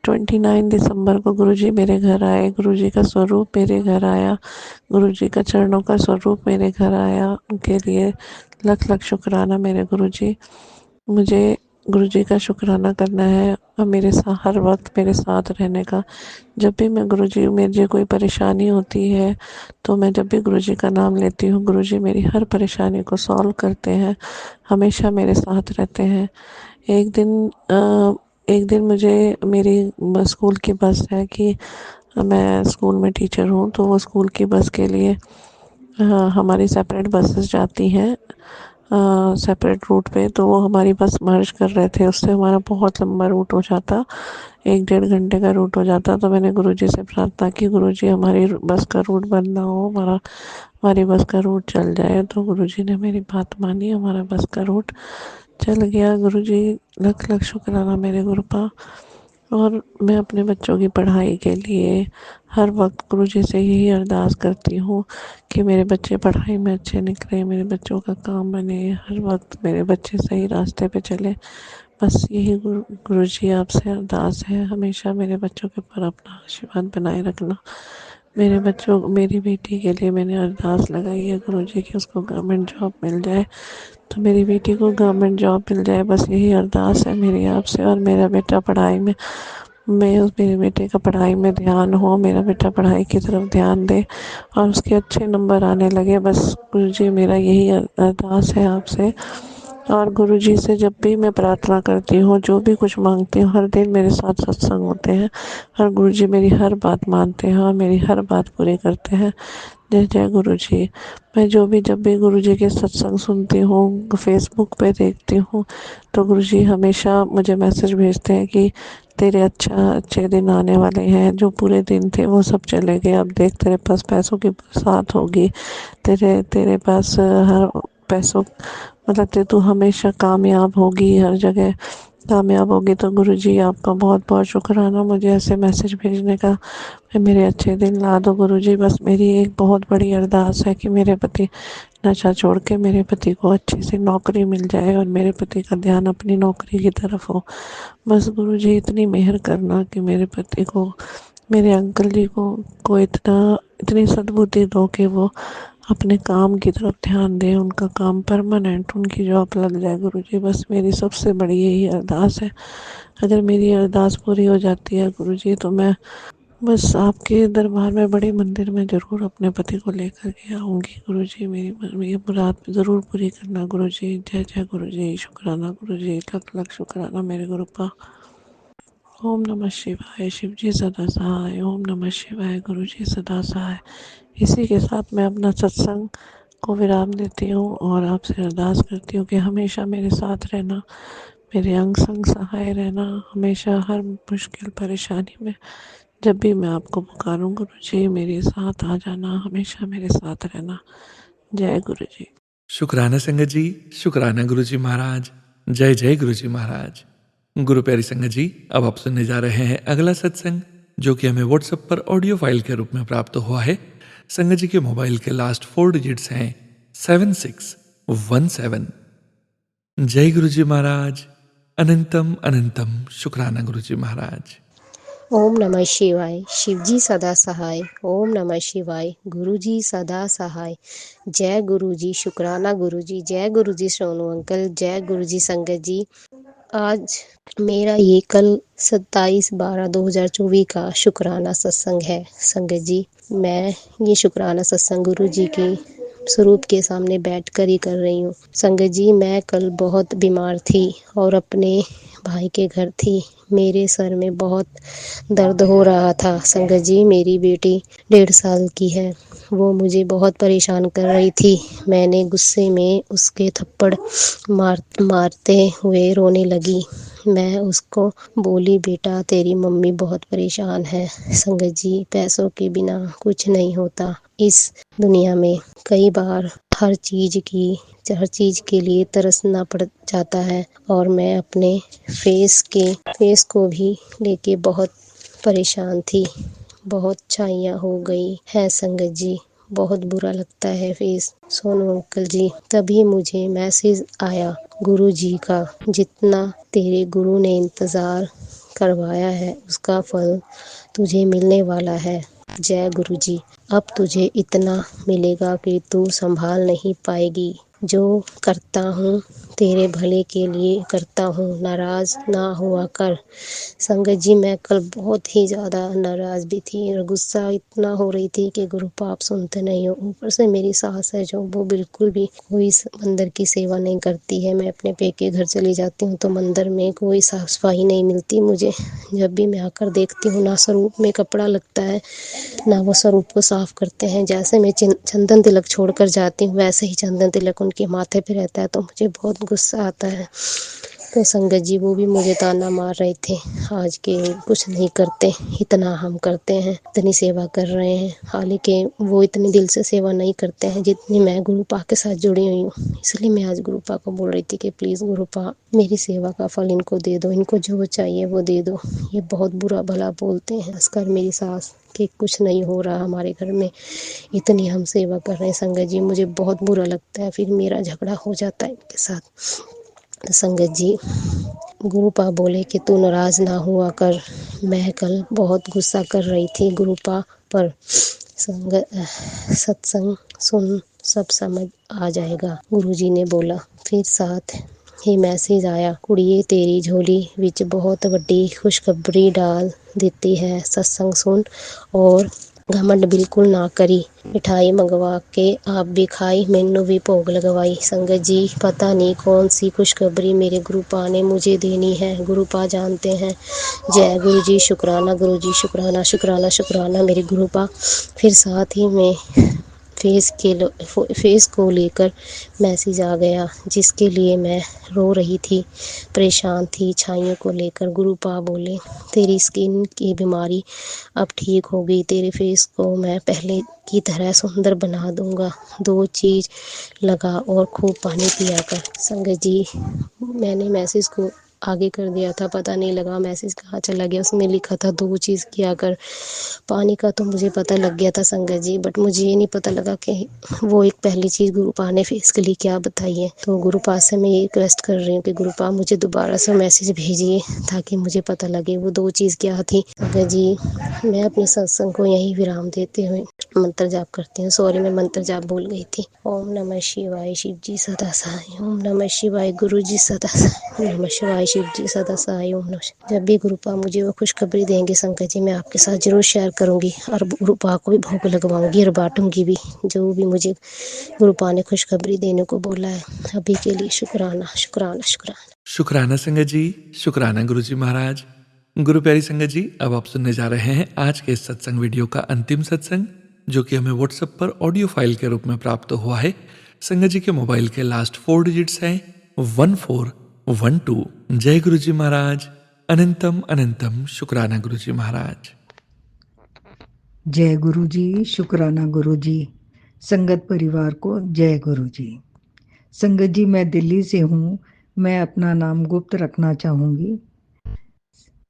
29 दिसंबर को गुरु जी मेरे घर आए। गुरु जी का स्वरूप मेरे घर आया, गुरु जी का चरणों का स्वरूप मेरे घर आया। उनके लिए लख लख शुक्राना मेरे गुरु जी। मुझे गुरु जी का शुक्राना करना है और मेरे साथ हर वक्त मेरे साथ रहने का। जब भी मैं गुरु जी, मुझे कोई परेशानी होती है तो मैं जब भी गुरु जी का नाम लेती हूँ, गुरु जी मेरी हर परेशानी को सॉल्व करते हैं, हमेशा मेरे साथ रहते हैं। एक दिन मुझे मेरी स्कूल की बस है कि मैं स्कूल में टीचर हूँ, तो वो स्कूल की बस के लिए हमारी सेपरेट बसेस जाती हैं सेपरेट रूट पे। तो वो हमारी बस मर्ज कर रहे थे, उससे हमारा बहुत लंबा रूट हो जाता, 1-1.5 घंटे का रूट हो जाता। तो मैंने गुरुजी से प्रार्थना की, गुरुजी हमारी बस का रूट बंद ना हो, हमारी बस का रूट चल जाए। तो गुरुजी ने मेरी बात मानी, हमारा बस का रूट चल गया। गुरुजी लख लख शुक्राना मेरे गुरुपा। और मैं अपने बच्चों की पढ़ाई के लिए हर वक्त गुरुजी से यही अरदास करती हूँ कि मेरे बच्चे पढ़ाई में अच्छे निकले, मेरे बच्चों का काम बने, हर वक्त मेरे बच्चे सही रास्ते पे चले। बस यही गुरुजी आपसे अरदास है, हमेशा मेरे बच्चों के ऊपर अपना आशीर्वाद बनाए रखना। मेरी बेटी के लिए मैंने अरदास लगाई है गुरुजी की उसको गवर्नमेंट जॉब मिल जाए, तो मेरी बेटी को गवर्नमेंट जॉब मिल जाए, बस यही अरदास है मेरी आपसे। और मेरा बेटा पढ़ाई में, मेरे बेटे का पढ़ाई में ध्यान हो, मेरा बेटा पढ़ाई की तरफ ध्यान दे और उसके अच्छे नंबर आने लगे। बस गुरुजी मेरा यही अरदास है आपसे। और गुरुजी से जब भी मैं प्रार्थना करती हूँ, जो भी कुछ मांगती हूँ, हर दिन मेरे साथ सत्संग होते हैं और गुरुजी मेरी हर बात मानते हैं और मेरी हर बात पूरी करते हैं। जय जय गुरुजी। मैं जब भी गुरुजी के सत्संग सुनती हूँ, फेसबुक पे देखती हूँ, तो गुरुजी हमेशा मुझे मैसेज भेजते हैं कि तेरे अच्छे दिन आने वाले हैं। जो बुरे दिन थे वो सब चले गए, अब देख तेरे पास पैसों की बरसात होगी, तेरे पास हर पैसों मतलब तू हमेशा कामयाब होगी हर जगह। कामयाब होगी। तो गुरुजी आपका बहुत बहुत शुक्राना मुझे ऐसे मैसेज भेजने का। मैं मेरे अच्छे दिन ला दो गुरुजी। बस मेरी एक बहुत बड़ी अरदास है कि मेरे पति नशा छोड़ के मेरे पति को अच्छी सी नौकरी मिल जाए और मेरे पति का ध्यान अपनी नौकरी की तरफ हो। बस गुरुजी इतनी मेहर करना कि मेरे पति को, मेरे अंकल जी को इतनी सद्बुद्धि दो कि वो अपने काम की तरफ ध्यान दें, उनका काम परमानेंट, उनकी जॉब लग जाए गुरुजी। बस मेरी सबसे बड़ी यही अरदास है। अगर मेरी अरदास पूरी हो जाती है गुरुजी तो मैं बस आपके दरबार में, बड़े मंदिर में ज़रूर अपने पति को लेकर के आऊँगी गुरुजी। मेरी ये मुराद ज़रूर पूरी करना गुरुजी। जय जय गुरुजी, शुक्राना गुरुजी, लख लख शुक्राना मेरे गुरुपा। ओम नमः शिवाय, शिव जी सदा सहाय। ओम नमः शिवाय, गुरु जी सदा सहाय। इसी के साथ मैं अपना सत्संग को विराम देती हूँ और आपसे अरदास करती हूँ कि हमेशा मेरे साथ रहना, मेरे अंग संग सहाय रहना, हमेशा हर मुश्किल परेशानी में जब भी मैं आपको पुकारूँ गुरु जी मेरे साथ आ जाना, हमेशा मेरे साथ रहना। जय गुरु जी। शुक्राना संगत जी, शुक्राना गुरु जी महाराज। जय जय गुरु जी महाराज। गुरु प्यारी संगत जी, अब आप सुनने जा रहे हैं अगला सत्संग, जो कि हमें व्हाट्सएप पर ऑडियो फाइल के रूप में प्राप्त हुआ है। संगत जी के मोबाइल के लास्ट 4 डिजिट्स हैं 7617। जय गुरु जी महाराज। अनंतम अनंतम शुक्राना गुरु जी महाराज। ओम नमः शिवाय, शिवजी सदा सहाय। ओम नमः शिवाय, गुरुजी सदा सहाय। जय गुरुजी, शुक्राना गुरुजी। जय गुरुजी सोनू अंकल। जय गुरुजी संगत जी। आज मेरा ये कल 27/12/2024 का शुक्राना सत्संग है संगत जी। मैं ये शुक्राना सत्संग गुरुजी के स्वरूप के सामने बैठकर ही कर रही हूँ संगत जी। मैं कल बहुत बीमार थी और अपने भाई के घर थी। मेरे सर में बहुत दर्द हो रहा था संगत जी। मेरी बेटी 1.5 साल की है, वो मुझे बहुत परेशान कर रही थी। मैंने गुस्से में उसके थप्पड़ मारते हुए रोने लगी। मैं उसको बोली, बेटा तेरी मम्मी बहुत परेशान है। संगत जी, पैसों के बिना कुछ नहीं होता इस दुनिया में। कई बार हर चीज़ के लिए तरसना पड़ जाता है और मैं अपने फेस को भी लेके बहुत परेशान थी। बहुत छाइयाँ हो गई है संगत जी, बहुत बुरा लगता है फेस। सोनू अंकल जी, तभी मुझे मैसेज आया गुरु जी का, जितना तेरे गुरु ने इंतज़ार करवाया है उसका फल तुझे मिलने वाला है। जय गुरु जी। अब तुझे इतना मिलेगा कि तू संभाल नहीं पाएगी। जो करता हूँ तेरे भले के लिए करता हूँ, नाराज़ ना हुआ कर। संगत जी, मैं कल बहुत ही ज़्यादा नाराज़ भी थी और गुस्सा इतना हो रही थी कि गुरु पाप सुनते नहीं हो। ऊपर से मेरी सास है जो वो बिल्कुल भी कोई मंदिर की सेवा नहीं करती है। मैं अपने पेके घर चली जाती हूँ तो मंदिर में कोई साफ सफाई नहीं मिलती मुझे। जब भी मैं आकर देखती हूँ ना स्वरूप में कपड़ा लगता है ना वो स्वरूप को साफ करते हैं। जैसे मैं चंदन तिलक छोड़कर जाती हूँ वैसे ही चंदन तिलक उनके माथे पे रहता है, तो मुझे बहुत गुस्सा आता है। तो संगत जी, वो भी मुझे ताना मार रहे थे आज के कुछ नहीं करते, इतना हम करते हैं, इतनी सेवा कर रहे हैं। हालांकि वो इतनी दिल से सेवा नहीं करते हैं जितनी मैं गुरुपा के साथ जुड़ी हुई हूँ। इसलिए मैं आज गुरुपा को बोल रही थी कि प्लीज़ गुरुपा, मेरी सेवा का फल इनको दे दो, इनको जो चाहिए वो दे दो। ये बहुत बुरा भला बोलते हैं, खासकर मेरी सास, कि कुछ नहीं हो रहा हमारे घर में, इतनी हम सेवा कर रहे हैं। संगत जी, मुझे बहुत बुरा लगता है, फिर मेरा झगड़ा हो जाता है इनके साथ। तो संगत जी, गुरुपा बोले कि तू नाराज़ ना हुआ कर। मैं कल बहुत गुस्सा कर रही थी गुरुपा पर। सत्संग सुन सब समझ आ जाएगा, गुरुजी ने बोला। फिर साथ ही मैसेज आया, कुड़िए तेरी झोली विच बहुत वड्डी खुशखबरी डाल ਦਿੱਤੀ है। सत्संग सुन और घमंड बिल्कुल ना करी। मिठाई मंगवा के आप भी खाई, मैनू भी भोग लगवाई। संगत जी, पता नहीं कौन सी खुशखबरी मेरे गुरुपा ने मुझे देनी है, गुरुपा जानते हैं। जय गुरु जी, शुक्राना गुरु जी, शुक्राना शुक्राना शुक्राना मेरे गुरुपा। फिर साथ ही में फेस को लेकर मैसेज आ गया, जिसके लिए मैं रो रही थी, परेशान थी। छाइयों को लेकर गुरुपा बोले, तेरी स्किन की बीमारी अब ठीक हो गई, तेरे फेस को मैं पहले की तरह सुंदर बना दूंगा। 2 चीज़ लगा और खूब पानी पिया कर। संगत जी, मैंने मैसेज को आगे कर दिया था, पता नहीं लगा मैसेज कहाँ चला गया। उसमें लिखा था 2 चीज़ किया कर। पानी का तो मुझे पता लग गया था संगत जी, बट मुझे ये नहीं पता लगा कि वो एक पहली चीज़ गुरुपा ने फेस के लिए क्या बताई है। तो गुरुपा से मैं ये रिक्वेस्ट कर रही हूँ कि गुरुपा मुझे दोबारा से मैसेज भेजिए ताकि मुझे पता लगे वो 2 चीज़ क्या थी। संगत जी, मैं अपने सत्संग को यहीं विराम देते हुए मंत्र जाप करती हूँ। सॉरी, मैं मंत्र जाप भूल गई थी। ओम नमः शिवाय शिव जी सदा सहाय। ओम नमः शिवाय गुरु जी सदा सहाय। ओम नमः शिवाय शिव जी सदा सहाय। ओम नमः शिवाय। जब भी गुरुपा मुझे वो खुशखबरी देंगे संकट जी, मैं आपके साथ जरूर शेयर करूंगी और गुरुपा को भी भोग लगवाऊंगी और बांटूंगी भी, जो भी मुझे गुरुपा ने खुशखबरी देने को बोला है। अभी के लिए शुक्राना शुक्राना शुक्राना। शुक्राना संगत जी, शुक्राना गुरुजी महाराज। गुरु प्यारी संगत जी, अब आप सुनने जा रहे हैं आज के इस सत्संग वीडियो का अंतिम सत्संग, जो कि हमें व्हाट्सएप पर ऑडियो फाइल के रूप में प्राप्त हुआ है। संगत जी के मोबाइल के लास्ट 4 डिजिट्स हैं 1412। जय गुरुजी महाराज। अनंतम अनंतम शुक्राना गुरुजी महाराज। जय गुरु जी, शुक्राना गुरु जी। संगत परिवार को जय गुरु जी। संगत जी, मैं दिल्ली से हूँ। मैं अपना नाम गुप्त रखना चाहूँगी।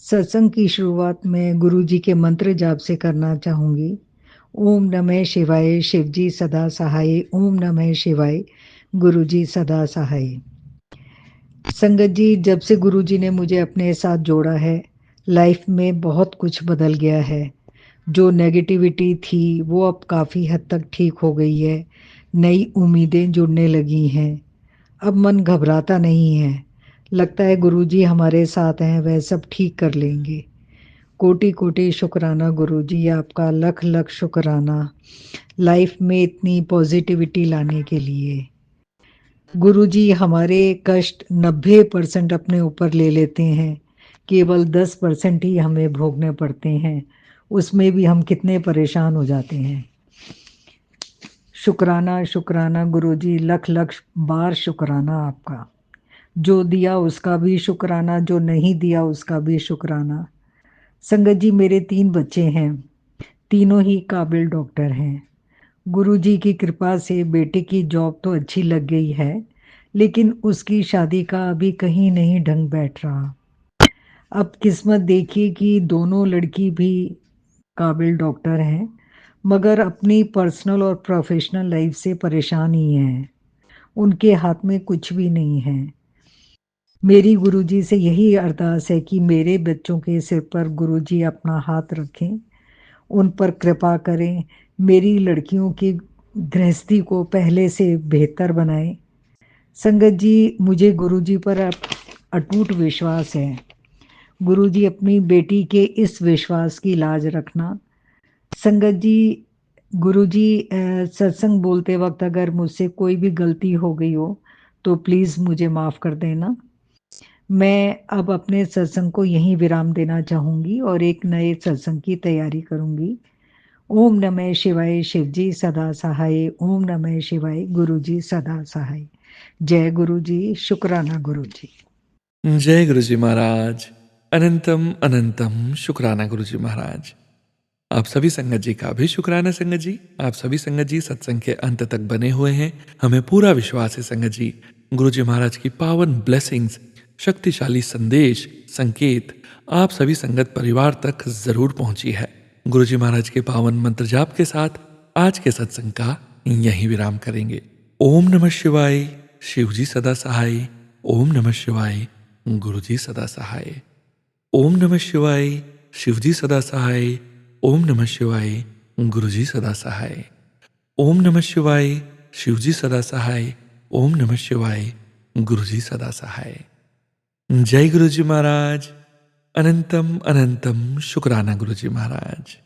सत्संग की शुरुआत मैं गुरु जी के मंत्र जाप से करना चाहूँगी। ओम नमः शिवाय शिव जी सदा सहाय। ओम नमः शिवाय गुरु जी सदा सहाय। संगत जी, जब से गुरु जी ने मुझे अपने साथ जोड़ा है, लाइफ में बहुत कुछ बदल गया है। जो नेगेटिविटी थी वो अब काफ़ी हद तक ठीक हो गई है। नई उम्मीदें जुड़ने लगी हैं। अब मन घबराता नहीं है। लगता है गुरुजी हमारे साथ हैं, वह सब ठीक कर लेंगे। कोटि कोटि शुक्राना गुरुजी, आपका लख लख शुक्राना लाइफ में इतनी पॉजिटिविटी लाने के लिए। गुरुजी हमारे कष्ट 90% अपने ऊपर ले लेते हैं, केवल 10% ही हमें भोगने पड़ते हैं। उसमें भी हम कितने परेशान हो जाते हैं। शुक्राना शुक्राना गुरुजी, लख लख बार शुक्राना आपका। जो दिया उसका भी शुक्राना, जो नहीं दिया उसका भी शुक्राना। संगत जी, मेरे 3 बच्चे हैं, तीनों ही काबिल डॉक्टर हैं। गुरुजी की कृपा से बेटे की जॉब तो अच्छी लग गई है, लेकिन उसकी शादी का अभी कहीं नहीं ढंग बैठ रहा। अब किस्मत देखिए कि दोनों लड़की भी काबिल डॉक्टर हैं, मगर अपनी पर्सनल और प्रोफेशनल लाइफ से परेशान ही हैं। उनके हाथ में कुछ भी नहीं है। मेरी गुरुजी से यही अरदास है कि मेरे बच्चों के सिर पर गुरुजी अपना हाथ रखें, उन पर कृपा करें, मेरी लड़कियों की गृहस्थी को पहले से बेहतर बनाएं। संगत जी, मुझे गुरुजी पर अटूट विश्वास है। गुरुजी अपनी बेटी के इस विश्वास की लाज रखना। संगत जी, गुरुजी सत्संग बोलते वक्त अगर मुझसे कोई भी गलती हो गई हो तो प्लीज़ मुझे माफ़ कर देना। मैं अब अपने सत्संग को यहीं विराम देना चाहूँगी और एक नए सत्संग की तैयारी करूँगी। ओम नमः शिवाय शिव जी सदा सहाय। ओम नमः शिवाय गुरु जी सदा सहाय। जय गुरु जी, शुक्राना गुरु जी। जय गुरुजी महाराज। अनंतम अनंतम शुक्राना गुरुजी महाराज। आप सभी संगत जी का भी शुक्राना संगत जी। आप सभी संगत जी सत्संग के अंत तक बने हुए हैं। हमें पूरा विश्वास है संगत जी, गुरुजी महाराज की पावन ब्लेसिंग्स, शक्तिशाली संदेश, संकेत आप सभी संगत परिवार तक जरूर पहुंची है। गुरुजी महाराज के पावन मंत्र जाप के साथ आज के सत्संग का यहीं विराम करेंगे। ओम नमः शिवाय, शिव जी सदा सहाय। ओम नमः शिवाय, गुरुजी सदा सहाय। ओम नमः शिवाय, शिव जी सदा सहाय। ओम नमः शिवाय, गुरुजी सदा सहाय। ओम नमः शिवाय, शिव जी सदा सहाय। ओम नमः शिवाय, गुरुजी सदा सहाय। जय गुरुजी महाराज। अनंतम अनंतम शुक्राना गुरुजी महाराज।